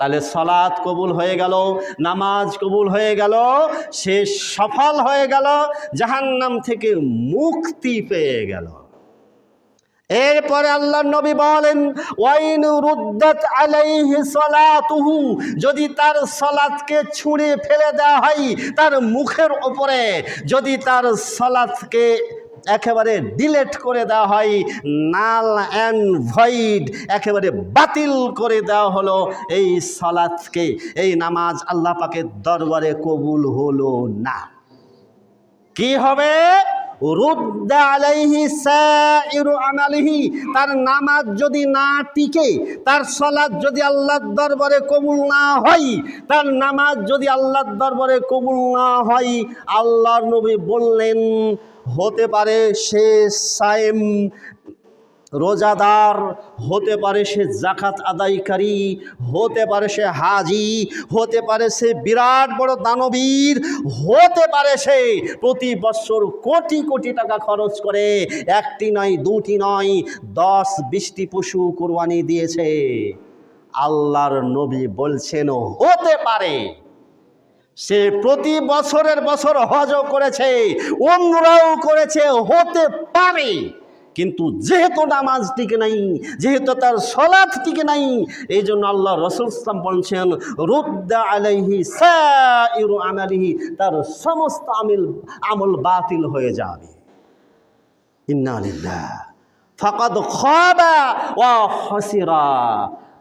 তাহলে সালাত কবুল হয়ে গেল, নামাজ কবুল হয়ে গেল, সে সফল হয়ে গেল, জাহান্নাম থেকে মুক্তি পেয়ে গেল। এরপরে আল্লাহর নবী বলেন, ওয়াইন রুদ্দাত আলাইহি সালাতুহু, যদি তার সালাতকে ছুঁড়ে ফেলে দেওয়া হয় তার মুখের উপরে, যদি তার সালাতকে একেবারে ডিলেট করে দেওয়া হয়, নাল অ্যান্ড ভয়েড, একেবারে বাতিল করে দেওয়া হলো এই সালাতকে, এই নামাজ আল্লাহ পাকের দরবারে কবুল হলো না। কি হবে? রুদ্দা আলাইহি সাইরু আমালিহি, তার নামাজ যদি না টিকে, তার সালাত যদি আল্লাহর দরবারে কবুল না হয়, তার নামাজ যদি আল্লাহর দরবারে কবুল না হয়, আল্লাহর নবী বললেন হতে পারে সে সায়েম, রোজাদার, হতে পারে সে জাকাত আদায়কারী, হতে পারে সে হাজি, হতে পারে সে বিরাট বড় দানবীর, হতে পারে সে প্রতি বছর কোটি কোটি টাকা খরচ করে একটি নয়, দুটি নয়, 10-20টি পশু কোরবানি দিয়েছে। আল্লাহর নবী বলছেন হতে পারে সে প্রতি বছরের বছর হজও করেছে, উমরাও করেছে, হতে পারে, কিন্তু যেহেতু নামাজ টিকে নাই, যেহেতু তার সালাত টিকে নাই, এই জন্য আল্লাহ রাসূল সাল্লাল্লাহু আলাইহি ওয়াসাল্লাম বলছেন রুদ্দা আলাইহি সাইরু আমালিহি, তার সমস্ত আমল বাতিল হয়ে যাবে। ইন্না লিল্লাহ ফাকাদ খাবা ওয়া খাসিরা,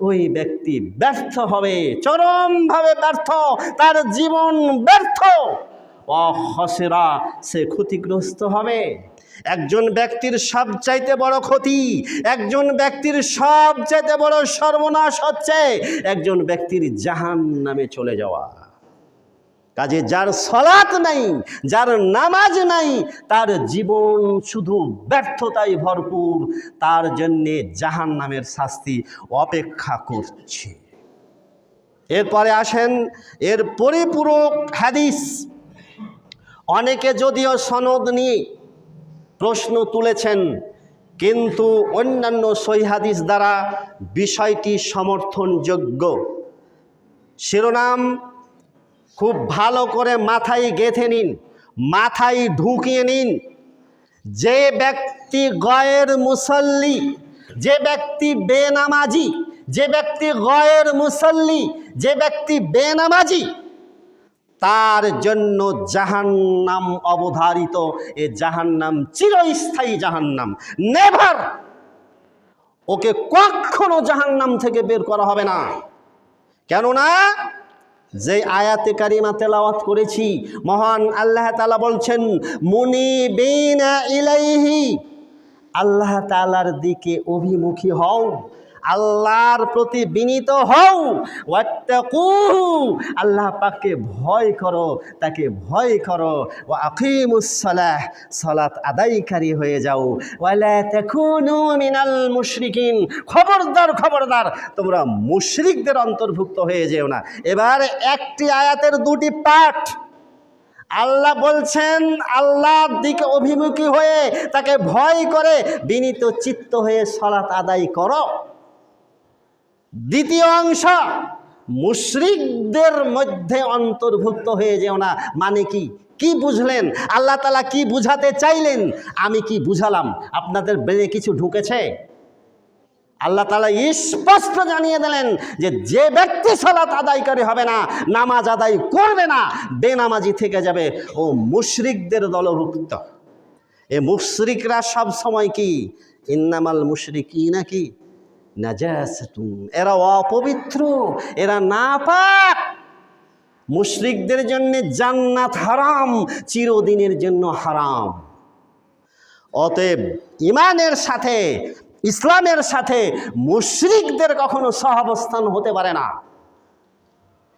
ওই ব্যক্তি ব্যর্থ হবে, চরমভাবে ব্যর্থ, তার জীবন ব্যর্থ। ওয়া খাসিরা, সে ক্ষতিগ্রস্ত হবে। একজন ব্যক্তির সবচাইতে বড় ক্ষতি, একজন ব্যক্তির সবচাইতে বড় সর্বনাশ হচ্ছে একজন ব্যক্তির জাহান্নামে চলে যাওয়া। কাজে যার সালাত নাই, যার নামাজ নাই, তার জীবন শুধু ব্যর্থতায় ভরপুর, তার জন্যে জাহান্নামের শাস্তি অপেক্ষা করছে। এরপরে আসেন এর পরিপূরক হাদিস। অনেকে যদিও সনদ নিয়ে প্রশ্ন তুলেছেন, কিন্তু অন্যান্য সহিহ হাদিস দ্বারা বিষয়টি সমর্থনযোগ্য। শিরোনাম খুব ভালো করে মাথায় গেঁথে নিন, মাথায় ঢুকিয়ে নিন। যে ব্যক্তি গয়ের মুসল্লি, যে ব্যক্তি বেনামাজি, যে ব্যক্তি গয়ের মুসল্লি, যে ব্যক্তি বেনামাজি, তার জন্য জাহান্নাম অবধারিত। এ জাহান্নাম চিরস্থায়ী জাহান্নাম, নেভার, ওকে কখনো জাহান্নাম থেকে বের করা হবে না। কেননা যে আয়াতে কারিমা তেলাওয়াত করেছি, মহান আল্লাহ তাআলা বলছেন মুনিবিনা ইলাইহি, আল্লাহ তাআলার দিকে অভিমুখী হও, আল্লাহর প্রতি বিনীত হও, ওয়াত্তাকুহু, আল্লাহ পাককে ভয় করো, তাকে ভয় করো, ওয়া আকিমুস সালাহ, সালাত আদায়কারী হয়ে যাও, ওয়ালা তাকুনু মিনাল মুশরিকিন, খবরদার খবরদার তোমরা মুশরিকদের অন্তর্ভুক্ত হয়ে যেও না। এবার একটি আয়াতের দুটি পাঠ। আল্লাহ বলছেন আল্লাহর দিকে অভিমুখী হয়ে তাকে ভয় করে বিনীত চিত্ত হয়ে সালাত আদায় করো। দ্বিতীয় অংশ, মুশরিকদের মধ্যে অন্তর্ভুক্ত হয়ে যেও না। মানে কি, কি বুঝলেন? আল্লাহ তাআলা কি বুঝাতে চাইলেন? আমি কি বুঝালাম? আপনাদের ব্রেনে কিছু ঢুকেছে? আল্লাহ তাআলা স্পষ্ট জানিয়ে দিলেন যে যে ব্যক্তি সালাত আদায়কারী হবে না, নামাজ আদায় করবে না, বেনামাজি থেকে যাবে, ও মুশরিকদের দলভুক্ত। এ মুশরিকরা সব সময় কি ইন্নামাল মুশরিকিনা কি নাজাসাতুন, এরা অপবিত্র, এরা নাপাক। মুশরিকদের জন্য জান্নাত হারাম, চিরদিনের জন্য হারাম। অতএব ইমানের সাথে, ইসলামের সাথে মুশরিকদের কখনো সহাবস্থান হতে পারে না।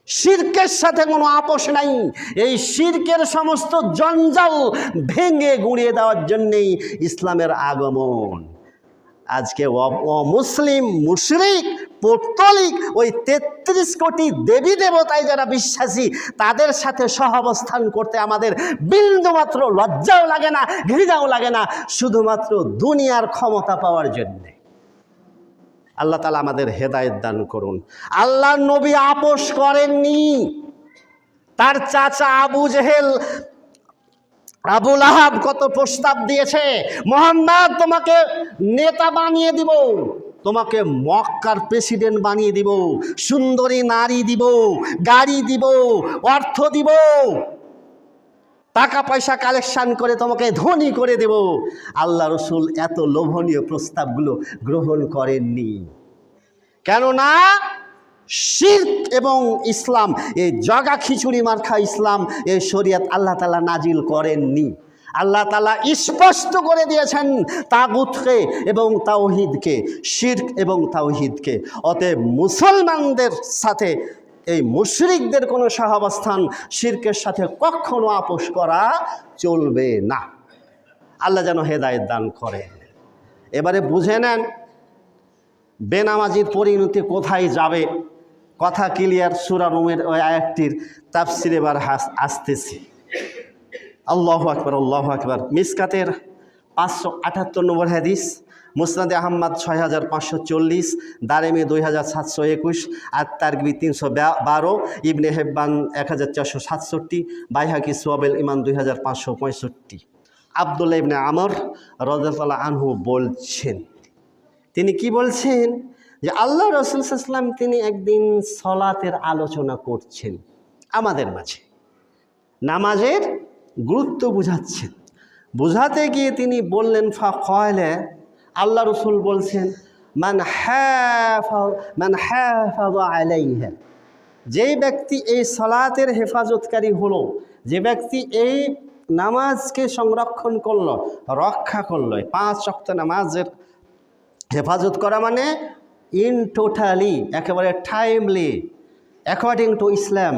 শিরকের সাথে কোনো আপোষ নাই। এই শিরকের সমস্ত জঞ্জাল ভেঙে গুঁড়িয়ে দেওয়ার জন্যেই ইসলামের আগমন। আজকে অমুসলিম, মুশরিক, পৌত্তলিক, ওই 33 কোটি দেবী দেবতায় যারা বিশ্বাসী, তাদের সাথে সহাবস্থান করতে আমাদের বিন্দুমাত্র লজ্জাও লাগে না, ঘৃণাও লাগে না, শুধুমাত্র দুনিয়ার ক্ষমতা পাওয়ার জন্যে। আল্লাহ তাআলা আমাদের হেদায়েত দান করুন। আল্লাহর নবী আপোষ করেননি। তার চাচা আবু জেহেল, আবু লাহাব কত প্রস্তাব দিয়েছে, মুহাম্মদ তোমাকে নেতা বানিয়ে দিব, তোমাকে মক্কার প্রেসিডেন্ট বানিয়ে দিব, সুন্দরী নারী দিব, গাড়ি দিব, অর্থ দিব, টাকা পয়সা কালেকশন করে তোমাকে ধনী করে দেব। আল্লাহ রসুল এত লোভনীয় প্রস্তাবগুলো গ্রহণ করেননি। কেননা শিরক এবং ইসলাম, এই জগা খিচুড়ি মার্কা ইসলাম, এই শরিয়ত আল্লাহ তাআলা নাজিল করেননি। আল্লাহ তাআলা স্পষ্ট করে দিয়েছেন তাগুতকে এবং তাওহীদকে, শিরক এবং তাওহীদকে। অতএব মুসলমানদের সাথে এই মুশরিকদের কোনো সহাবস্থান, শিরকের সাথে কখনো আপোষ করা চলবে না। আল্লাহ যেন হেদায়েত দান করেন। এবারে বুঝে নেন বেনামাজির পরিণতি কোথায় যাবে। কথা ক্লিয়ার। সূরা রুমের ওই আয়াতটির তাফসীর এবার আসতেছি। আল্লাহু আকবার, আল্লাহু আকবার। মিসকাতের 578 নম্বর হাদিস, মুসনাদে আহমদ 6540, দারেমি 2721, আর তারগিবি 312, ইবনে হেব্বান 1467, বাইহাকি সোয়াবেল ইমান 2565। আব্দুল্লাহ ইবনে আমর রাদিয়াল্লাহু আনহু বলছেন, তিনি কি বলছেন যে আল্লাহ রাসূল সাল্লাল্লাহু আলাইহি ওয়াসাল্লাম তিনি একদিন সালাতের আলোচনা করছেন আমাদের মাঝে, নামাজের গুরুত্ব বুঝাচ্ছেন। বুঝাতে গিয়ে তিনি বললেন, ফাকালে, আল্লাহ রসুল বলছেন, মান হাফাযা আলাইহা, যেই ব্যক্তি এই সালাতের হেফাজতকারী হলো, যে ব্যক্তি এই নামাজকে সংরক্ষণ করলো, রক্ষা করলো, 5 ওয়াক্ত নামাজের হেফাজত করা মানে ইন টোটালি, একেবারে টাইমলি, অ্যাকর্ডিং টু ইসলাম,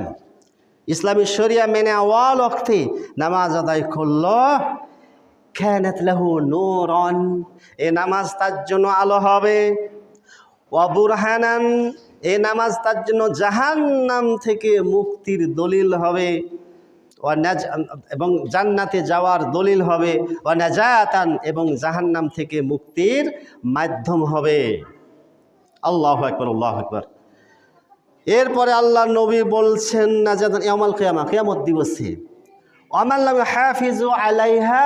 ইসলামী শরিয়া মেনে আওয়াল ওয়াক্তে নামাজ আদায় করলো, কানাত লাহু নূরান, এই নামাজ তার জন্য আলো হবে, ওয়া বুরহানান, এই নামাজ তার জন্য জাহান্নাম থেকে মুক্তির দলিল হবে, এবং জান্নাতে যাওয়ার দলিল হবে, ওয়া নাজাতান, এবং জাহান্নাম থেকে মুক্তির মাধ্যম হবে। আল্লাহু আকবার, আল্লাহু আকবার। এরপরে আল্লাহ নবী বলছেন, নাজাতান ইয়াউমাল কিয়ামা, কিয়ামত দিবসে, ওয়ামান লাম হাফিজু আলাইহা,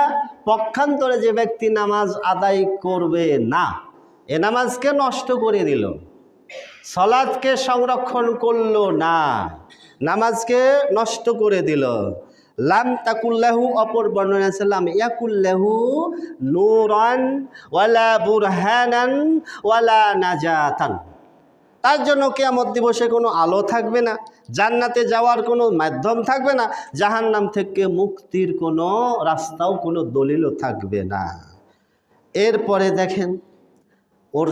পক্ষান্তরে যে ব্যক্তি নামাজ আদায় করবে না, এ নামাজকে নষ্ট করে দিল, সালাতকে সংরক্ষণ করলো না, নামাজকে নষ্ট করে দিল, লাম তাকুল্লাহু, অপর বর্ণনা আছে লাম ইয়াকুল্লাহু নূরান ওয়ালা বুরহানান ওয়ালা নাজাতান, তার জন্য কিয়ামত দিবসে কোনো আলো থাকবে না, জান্নাতে যাওয়ার কোনো মাধ্যম থাকবে না, জাহান্নাম থেকে মুক্তির কোনো রাস্তাও, কোনো দলিলও থাকবে না। এরপরে দেখেন ওর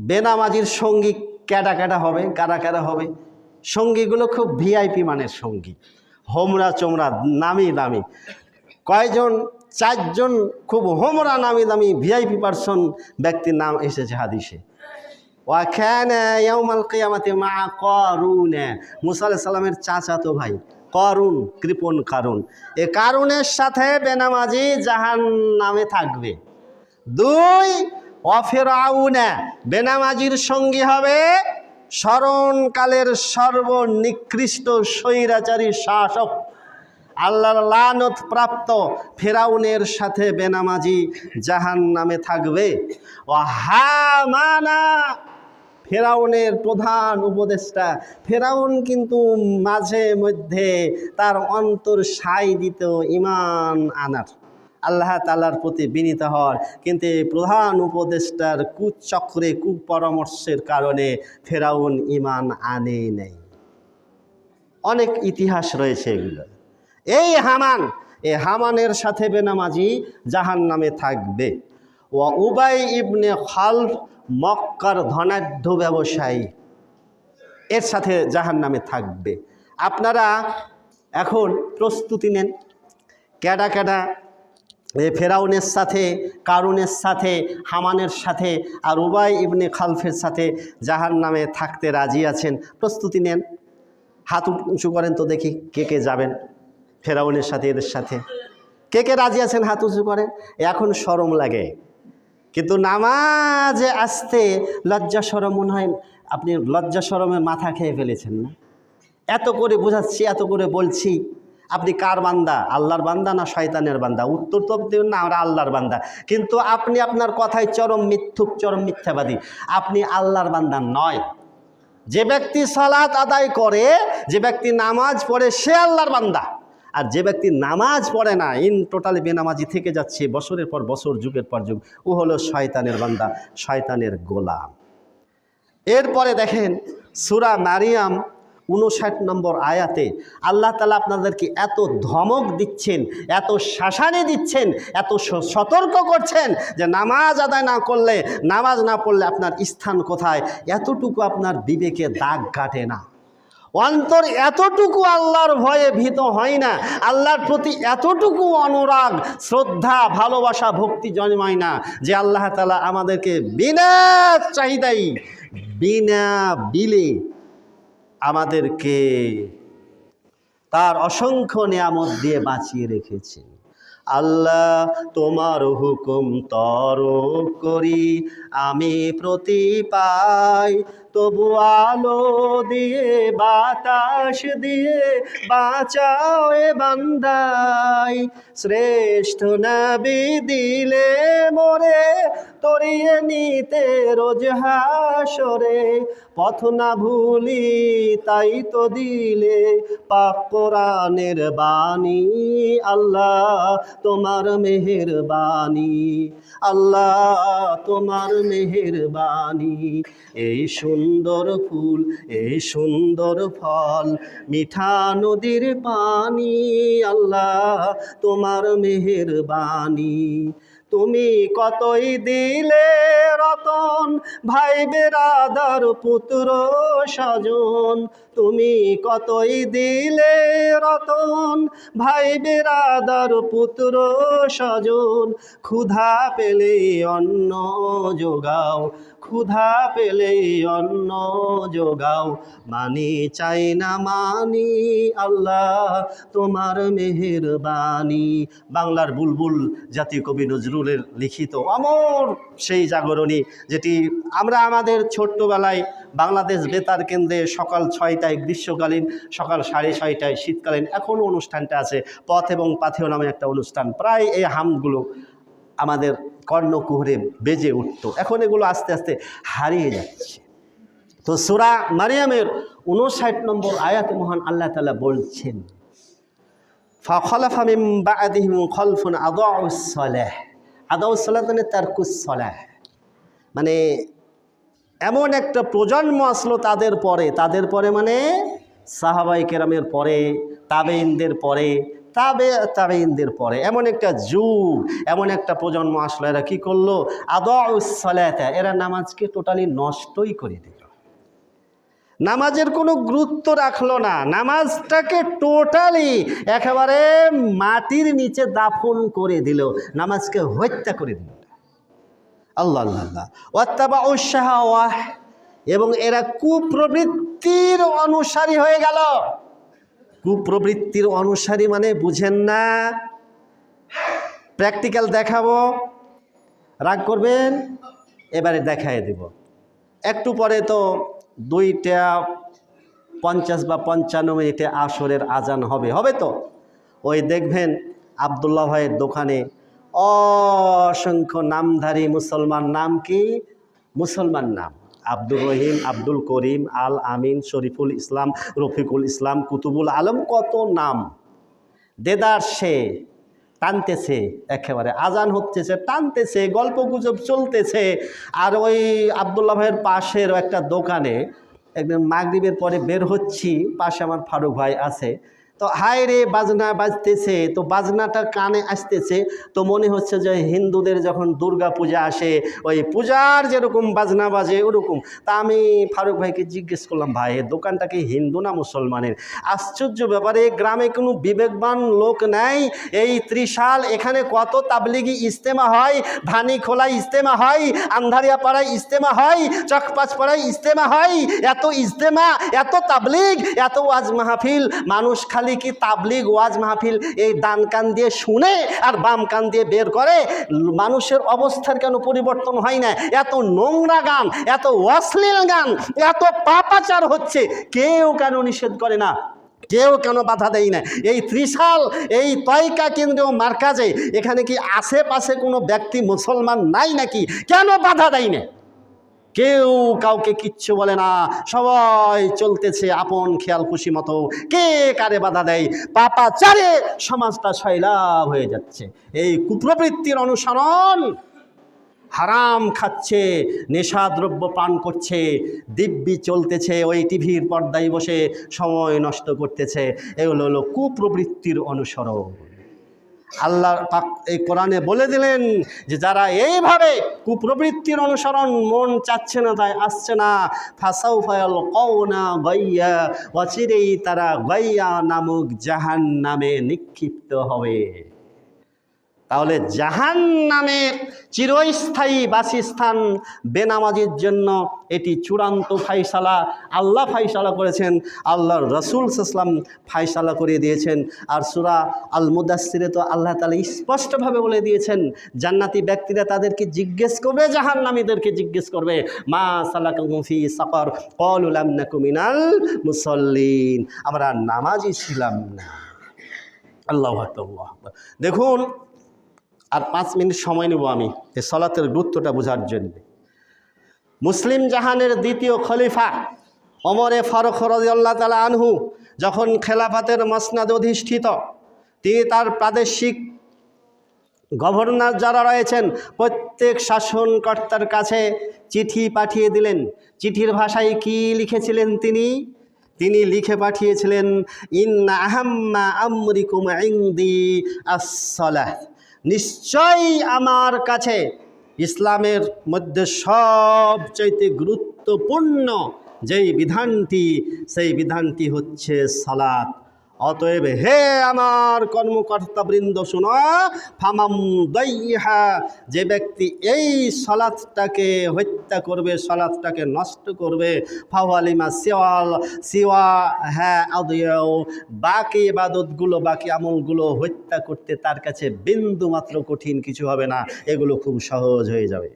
বেনামাজির সঙ্গী ক্যাডা ক্যাডা হবে, কারা কারা হবে। সঙ্গীগুলো খুব ভিআইপি মানের সঙ্গী, হোমরা চোমরা, নামি দামি। কয়জন? 4 জন খুব হোমরা নামি দামি ভিআইপি পার্সন ব্যক্তির নাম এসেছে হাদিসে। ওয়াকানা ইয়াউমাল কিয়ামাতি মা কারুন, মুসা আলাইহিস সালামের চাচাতো ভাই কারুন, কৃপণ কারুন, এ কারুনের সাথে বেনামাজি জাহান্নামে থাকবে। 2, ওয়া ফিরআউনা, বেনামাজির সঙ্গী হবে স্মরণকালের সর্বনিকৃষ্ট স্বৈরাচারী শাসক, আল্লাহর লানত প্রাপ্ত ফেরাউনের সাথে বেনামাজি জাহান্নামে থাকবে। ওয়া হামানা, ফেরাউনের প্রধান উপদেষ্টা। ফেরাউন কিন্তু মাঝে মধ্যে তার অন্তর সায় দিত ইমান আনার, আল্লাহ তাআলার প্রতি বিনীত হওয়ার। কিন্তু এই প্রধান উপদেষ্টার কুচক্রে কুপরামর্শের কারণে ফেরাউন ঈমান আনে নাই। অনেক ইতিহাস রয়েছে এগুলো। এই হামানের সাথে বেনামাজি জাহান্নামে থাকবে। ও উবাই ইবনে খালফ মক্কার ধনাঢ্য ব্যবসায়ী, এর সাথে জাহান্নামে থাকবে। আপনারা এখন প্রস্তুতি নেন, ক্যাডা ক্যাডা ফেরাউনের সাথে, কারুনের সাথে, হামানের সাথে আর উবাই ইবনে খালফের সাথে জাহান্নামে থাকতে রাজি আছেন। প্রস্তুতি নেন, হাত উঁচু করেন তো দেখি কে কে যাবেন ফেরাউনের সাথে, এদের সাথে কে কে রাজি আছেন, হাত উঁচু করেন। এখন শরম লাগে, কিন্তু নামাজে আসতে লজ্জা শরম মনে হয় আপনি লজ্জা শরমের মাথা খেয়ে ফেলেছেন না? এত করে বোঝাচ্ছি, এত করে বলছি, আপনি কার বান্দা? আল্লাহর বান্দা না শয়তানের বান্দা? উত্তর তো দেবেন না আমরা আল্লাহর বান্দা, কিন্তু আপনি আপনার কথায় চরম মিথ্যুক, চরম মিথ্যাবাদী। আপনি আল্লাহর বান্দা নয়। যে ব্যক্তি সালাত আদায় করে, যে ব্যক্তি নামাজ পড়ে, সে আল্লাহর বান্দা। আর যে ব্যক্তি নামাজ পড়ে না, টোটালি বেনামাজি থেকে যাচ্ছে বছরের পর বছর, যুগের পর যুগ, ও হলো শয়তানের বান্দা, শয়তানের গোলাম। এরপরে দেখেন সূরা মারিয়াম 59 নম্বর আয়াতে আল্লাহ তাআলা আপনাদেরকে এত ধমক দিচ্ছেন, এত শাসানি দিচ্ছেন, এত সতর্ক করছেন যে নামাজ আদায় না করলে, নামাজ না পড়লে আপনার স্থান কোথায়, এতটুকু আপনার বিবেকে দাগ কাটে না, অন্তর এতটুকু আল্লাহর ভয়ে ভীত হয় না, আল্লাহর প্রতি এতটুকু অনুরাগ, শ্রদ্ধা, ভালোবাসা, ভক্তি জন্মায় না যে আল্লাহ তাআলা আমাদেরকে বিনা চাহিদাই, বিনা বিলে আমাদেরকে তার অসংখ্য নিয়ামত দিয়ে বাঁচিয়ে রেখেছেন। আল্লাহ তোমার হুকুম তরক করি আমি প্রতি পাই, তবু আলো দিয়ে বাতাস দিয়ে বাঁচাও এ বান্দাই। শ্রেষ্ঠ নবী দিলে মোরে তরিয়ে নিতে রোজ হাসরে, পথ না ভুলি তাই তো দিলে পাক কোরআনের বাণী। আল্লাহ তোমার মেহেরবানি, আল্লাহ তোমার মেহেরবানি। এই সুন্দর ফুল, এই সুন্দর ফল, মিঠা নদীর পানি, আল্লাহ তোমার মেহেরবানি। তুমি কতই দিলে রতন ভাই বেরাদার পুত্র স্বজন, তুমি কতই দিলে রতন ভাই বেরাদার পুত্র স্বজন। ক্ষুধা পেলে অন্ন যোগাও, ক্ষুধা পেলে অন্ন যোগাও, মানি চাই না মানি, আল্লাহ তোমার মেহেরবানি। বাংলার বুলবুল জাতীয় কবি নজরুলের লিখিত অমর সেই জাগরণী, যেটি আমরা আমাদের ছোট্টবেলায় বাংলাদেশ বেতার কেন্দ্রে সকাল 6টায় গ্রীষ্মকালীন, সকাল 6:30টায় শীতকালীন, এখনও অনুষ্ঠানটা আছে, পথ এবং পাথেয় নামে একটা অনুষ্ঠান। প্রায় এই হামগুলো আমাদের কর্ণকুহরে বেজে উঠত, এখন এগুলো আস্তে আস্তে হারিয়ে যাচ্ছে। তো সূরা মারিয়ামের 59 নম্বর আয়াতে মহান আল্লাহ তাআলা বলছেন, ফাখলাফা মিন বা'দিহিম খলফুন আদাউস সালাহ। আদাউস সালাহ মানে তারকুস সালাহ, মানে এমন একটা প্রজন্ম আসলো তাদের পরে মানে সাহাবায়ে কেরামের পরে, তাবেঈনদের পরে, তাবেঈনদের পরে এমন একটা যুগ, এমন একটা প্রজন্ম আসলো, এরা কি করলো? আদাউস সালাত, এরা নামাজকে টোটালি নষ্টই করে দিল, নামাজের কোনো গুরুত্ব রাখলো না, নামাজটাকে টোটালি একেবারে মাটির নিচে দাফন করে দিল, নামাজকে হত্যা করে দিল। আল্লাহ আল্লাহ আল্লাহ। ওয়াত্তাবাউশ শাহাওয়াহ, এবং এরা কুপ্রবৃত্তির অনুসারী হয়ে গেল। কুপ্রবৃত্তির অনুসারী মানে বুঝেন না? প্র্যাকটিক্যাল দেখাবো, রাগ করবেন? এবারে দেখায় দিব। একটু পরে তো 2:50 বা 55 মিনিটে আসরের আজান হবে তো ওই দেখবেন আবদুল্লাহ ভাইয়ের দোকানে অসংখ্য নামধারী মুসলমান, নাম কি? মুসলমান নাম, আব্দুর রহিম, আব্দুল করিম, আল আমিন, শরীফুল ইসলাম, রফিকুল ইসলাম, কুতুবুল আলম, কত নাম। দেদার সে টানতেছে, একেবারে আজান হচ্ছে টানতেছে, গল্প গুজব চলতেছে। আর ওই আবদুল্লাহ ভাইয়ের পাশের একটা দোকানে একদিন মাগরিবের পরে বের হচ্ছি, পাশে আমার ফারুক ভাই আছে, তো হায় রে বাজনা বাজতেছে, তো বাজনাটা কানে আসতেছে, তো মনে হচ্ছে যে হিন্দুদের যখন দুর্গা পূজা আসে ওই পূজার যেরকম বাজনা বাজে ওরকম। তা আমি ফারুক ভাইকে জিজ্ঞেস করলাম, ভাই এ দোকানটা কি হিন্দু না মুসলমানের? আশ্চর্য ব্যাপারে, গ্রামে কোনো বিবেকবান লোক নাই। এই ত্রিশাল এখানে কত তাবলিগি ইজতেমা হয়, ধানি খোলায় ইজতেমা হয়, আন্ধারিয়া পাড়ায় ইজতেমা হয়, চকপাচ পাড়ায় ইজতেমা হয়, এত ইজতেমা, এত তাবলিগ, এত ওয়াজ মাহফিল। মানুষ খালি কি তাবলিগ ওয়াজ মাহফিল এই ডান কান দিয়ে শুনে আর বাম কান দিয়ে বের করে? মানুষের অবস্থার কেন পরিবর্তন হয় না? এত নোংরা গান, এত অশ্লীল গান, এত পাপাচার হচ্ছে, কেউ কেন নিষেধ করে না? কেউ কেন বাধা দেয় না? এই ত্রিশাল, এই তয়কা কেন্দ্রীয় মার্কাজে এখানে কি আশেপাশে কোনো ব্যক্তি মুসলমান নাই নাকি? কেন বাধা দেয় না? কেউ কাউকে কিচ্ছু বলে না, সবাই চলতেছে আপন খেয়াল খুশি মতো, কে কারে বাধা দেয়? পাপাচারে সমাজটা সয়লাভ হয়ে যাচ্ছে। এই কুপ্রবৃত্তির অনুসরণ, হারাম খাচ্ছে, নেশাদ্রব্য পান করছে, দিব্যি চলতেছে, ওই টিভির পর্দায় বসে সময় নষ্ট করতেছে, এগুলো হলো কুপ্রবৃত্তির অনুসরণ। আল্লাহ পাক এই কোরআনে বলে দিলেন যে যারা এইভাবে কুপ্রবৃত্তির অনুসরণ, মন চাচ্ছে না তাই আসছে না, ফাসাউফা ইয়ালকাউনা গাইয়া, অচিরেই তারা গাইয়া নামক জাহান্নামে নিক্ষিপ্ত হবে। তাহলে জাহান্নামের চিরস্থায়ী বাসস্থান বেনামাজির জন্য এটি চূড়ান্ত ফায়সালা। আল্লাহ ফায়সালা করেছেন, আল্লাহর রাসূল সাল্লাল্লাহু আলাইহি ওয়াসাল্লাম ফায়সালা করে দিয়েছেন। আর সূরা আল মুদাসসিরে তো আল্লাহ তাআলা স্পষ্টভাবে বলে দিয়েছেন, জান্নাতি ব্যক্তিরা তাদেরকে জিজ্ঞেস করবে, জাহান্নামীদেরকে জিজ্ঞেস করবে, মা সালাকাকুম ফি সাকার ক্বালু লাম নাকু মিনাল মুসাল্লিন, আমরা নামাজি ছিলাম না। আল্লাহু আকবার, আল্লাহু আকবার। দেখুন, আর 5 মিনিট সময় নেব আমি এই সালাতের গুরুত্বটা বোঝার জন্য। মুসলিম জাহানের দ্বিতীয় খলিফা ওমরে ফারুক রাদিয়াল্লাহু তাআলা আনহু যখন খেলাফতের মসনদে অধিষ্ঠিত, তিনি তার প্রাদেশিক গভর্নর যারা রয়েছেন প্রত্যেক শাসনকর্তার কাছে চিঠি পাঠিয়ে দিলেন। চিঠির ভাষায় কি লিখেছিলেন তিনি লিখে পাঠিয়েছিলেন, ইন্না আহাম্মা আমরিকুম ইনদি আস-সালাহ, নিশ্চয়ই আমার কাছে ইসলামের মধ্যে সবচাইতে গুরুত্বপূর্ণ যেই বিধানটি, সেই বিধানটি হচ্ছে সালাত। অতএব হে আমার কর্মকর্তাবৃন্দ শোনো, ফামাম দাইহা, যে ব্যক্তি এই সালাতটাকে হত্যা করবে, সালাতটাকে নষ্ট করবে, ফাওয়ালিমা সিওয়া হ্যাঁ আদিয়াও, বাকি ইবাদতগুলো, বাকি আমলগুলো হত্যা করতে তার কাছে বিন্দু মাত্র কঠিন কিছু হবে না, এগুলো খুব সহজ হয়ে যাবে।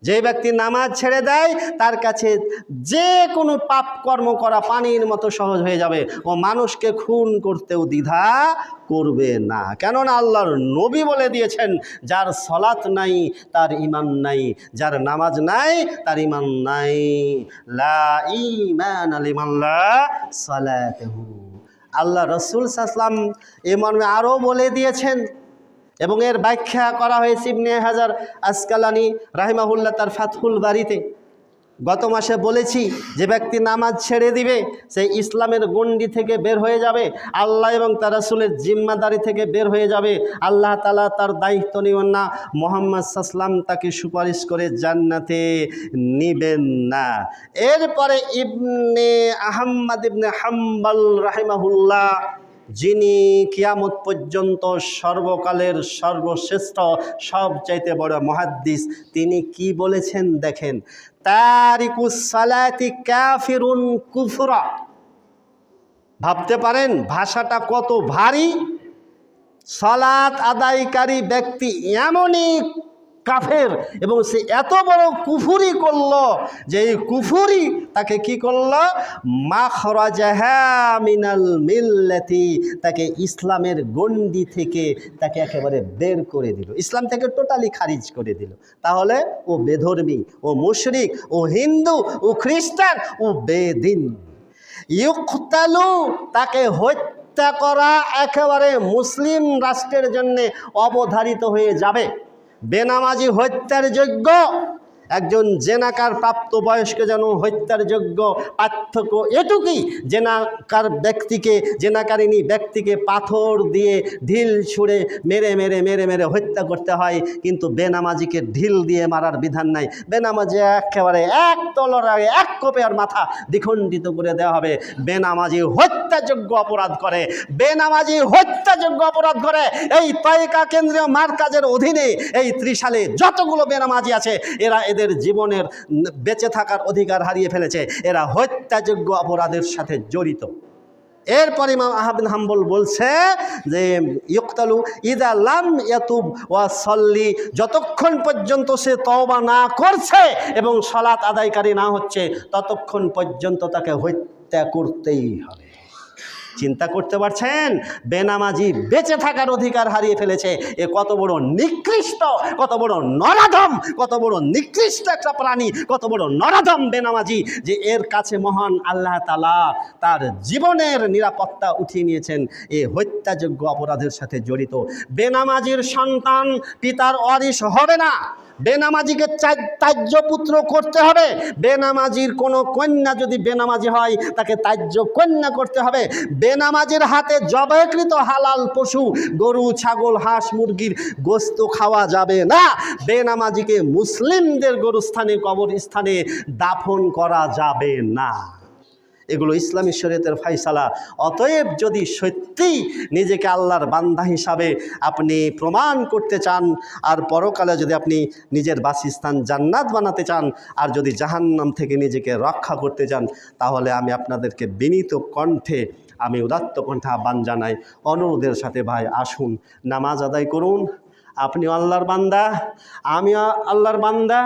যে ব্যক্তি নামাজ ছেড়ে দেয় তার কাছে যে কোনো পাপ কর্ম করা পানির মতো সহজ হয়ে যাবে, ও মানুষকে খুন করতেও দ্বিধা করবে না। কেননা আল্লাহর নবী বলে দিয়েছেন, যার সালাত নাই তার ঈমান নাই, যার নামাজ নাই তার ঈমান নাই। লা ঈমানা লিমান লা সালাতাহু। আল্লাহ রাসূল সাল্লাল্লাহু আলাইহি ওয়াসাল্লাম এ মর্মে আরও বলে দিয়েছেন, এবং এর ব্যাখ্যা করা হয়েছে ইবনে হাজার আসকালানি রাহিমাহুল্লাহ তার ফাতহুল বারীতে। গত মাসে বলেছি, যে ব্যক্তি নামাজ ছেড়ে দিবে সে ইসলামের গণ্ডি থেকে বের হয়ে যাবে, আল্লাহ এবং তার রাসূলের জিম্মাদারি থেকে বের হয়ে যাবে। আল্লাহ তাআলা তার দায়িত্ব নেবেন না, মুহাম্মদ সাল্লাল্লাহু আলাইহি ওয়াসাল্লাম তাকে সুপারিশ করে জান্নাতে নিবেন না। এরপরে ইবনে আহমদ ইবনে হাম্বল রাহিমাহুল্লাহ, যিনি কিয়ামত পর্যন্ত সর্বকালের সর্বশ্রেষ্ঠ সবচাইতে বড় মুহাদ্দিস, তিনি কি বলেছেন দেখেন, তারিকুস সালাতি কাফিরুন কুফরা। ভাবতে পারেন ভাষাটা কত ভারী। সালাত আদায়কারী ব্যক্তি এমনই কাফের, এবং সে এত বড় কুফুরি করলো যে এই কুফুরি তাকে কি করলো, মাখরাজাহা মিনাল মিল্লাতি, তাকে ইসলামের গণ্ডি থেকে তাকে একেবারে বের করে দিল, ইসলাম থেকে টোটালি খারিজ করে দিল। তাহলে ও বেধর্মী, ও মুশরিক, ও হিন্দু, ও খ্রিস্টান, ও বেদিন। ইউকতালু, তাকে হত্যা হত্যা করা একেবারে মুসলিম রাষ্ট্রের জন্য অবধারিত হয়ে যাবে। বেনামাজি হত্যার যোগ্য, একজন জেনাকার প্রাপ্তবয়স্ক যেন হত্যার যোগ্য। পার্থক্য এটুকুই, জেনাকারিনী ব্যক্তিকে পাথর দিয়ে ঢিল ছুঁড়ে মেরে মেরে মেরে মেরে হত্যা করতে হয়, কিন্তু বেনামাজিকে ঢিল দিয়ে মারার বিধান নাই। বেনামাজি একেবারে এক তলোয়ারে এক কোপে আর মাথা দ্বিখণ্ডিত করে দেওয়া হবে। বেনামাজি হত্যাযোগ্য অপরাধ করে, বেনামাজি হত্যাযোগ্য অপরাধ করে। এই তয়কা কেন্দ্রীয় মার্কাজের অধীনে এই ত্রিশালে যতগুলো বেনামাজি আছে, এদের জীবনের বেঁচে থাকার অধিকার হারিয়ে ফেলেছে, এরা হত্যাযোগ্য অপরাধের সাথে জড়িত। এরপর ইমাম আহমদ বিন হাম্বল বলছে যে ইউকতালু ইদা লাম ইয়াতুব ওয়া সাল্লি, যতক্ষণ পর্যন্ত সে তওবা না করছে এবং সালাত আদায়কারী না হচ্ছে, ততক্ষণ পর্যন্ত তাকে হত্যা করতেই হবে। চিন্তা করতে পারছেন? বেনামাজি বেঁচে থাকার অধিকার হারিয়ে ফেলেছে। এ কত বড় নিকৃষ্ট, কত বড় নরাধম, কত বড় নিকৃষ্ট একটা প্রাণী, কত বড় নরাধম বেনামাজি, যে এর কাছে মহান আল্লাহ তাআলা তার জীবনের নিরাপত্তা উঠিয়ে নিয়েছেন এ হত্যাযোগ্য অপরাধের সাথে জড়িত। বেনামাজির সন্তান পিতার ওয়ারিশ হবে না, বেনামাজিকে ত্যায্য পুত্র করতে হবে। বেনামাজির কোনো কন্যা যদি বেনামাজি হয়, তাকে ত্যায্য কন্যা করতে হবে। বেনামাজির হাতে জবাইকৃত হালাল পশু, গরু, ছাগল, হাঁস, মুরগির গোশত খাওয়া যাবে না। বেনামাজিকে মুসলিমদের গরুস্থানে, কবরস্থানে দাফন করা যাবে না। এগুলো ইসলামী শরীয়তের ফায়সালা। অতএব যদি সত্যিই নিজেকে আল্লাহর বান্দা হিসাবে আপনি প্রমাণ করতে চান, আর পরকালে যদি আপনি নিজের বাসস্থান জান্নাত বানাতে চান, আর যদি জাহান্নাম থেকে নিজেকে রক্ষা করতে চান, তাহলে আমি আপনাদেরকে বিনীত কণ্ঠে, আমি উদাত্ত কণ্ঠে আহ্বান জানাই, অনুরোধের সাথে, ভাই আসুন নামাজ আদায় করুন। আপনি আল্লাহর বান্দা, আমি আল্লাহর বান্দা,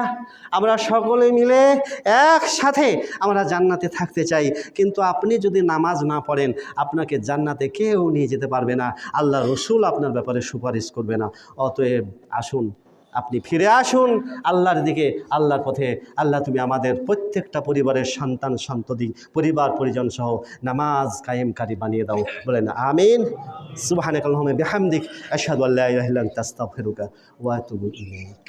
আমরা সকলে মিলে একসাথে আমরা জান্নাতে থাকতে চাই। কিন্তু আপনি যদি নামাজ না পড়েন, আপনাকে জান্নাতে কেউ নিয়ে যেতে পারবে না, আল্লাহ রসুল আপনার ব্যাপারে সুপারিশ করবে না। অতএব আসুন, আপনি ফিরে আসুন আল্লাহর দিকে, আল্লাহর পথে। আল্লাহ তুমি আমাদের প্রত্যেকটা পরিবারের সন্তান সন্ততি, পরিবার পরিজন সহ নামাজ কায়েমকারী বানিয়ে দাও, বলেন আমিন। সুবহানাকাল্লাহুম্মা বিহামদিক আশহাদু আল্লা ইলাহা ইল্লা আনতা আস্তাগফিরুকা ওয়া আতুবু ইলাইক।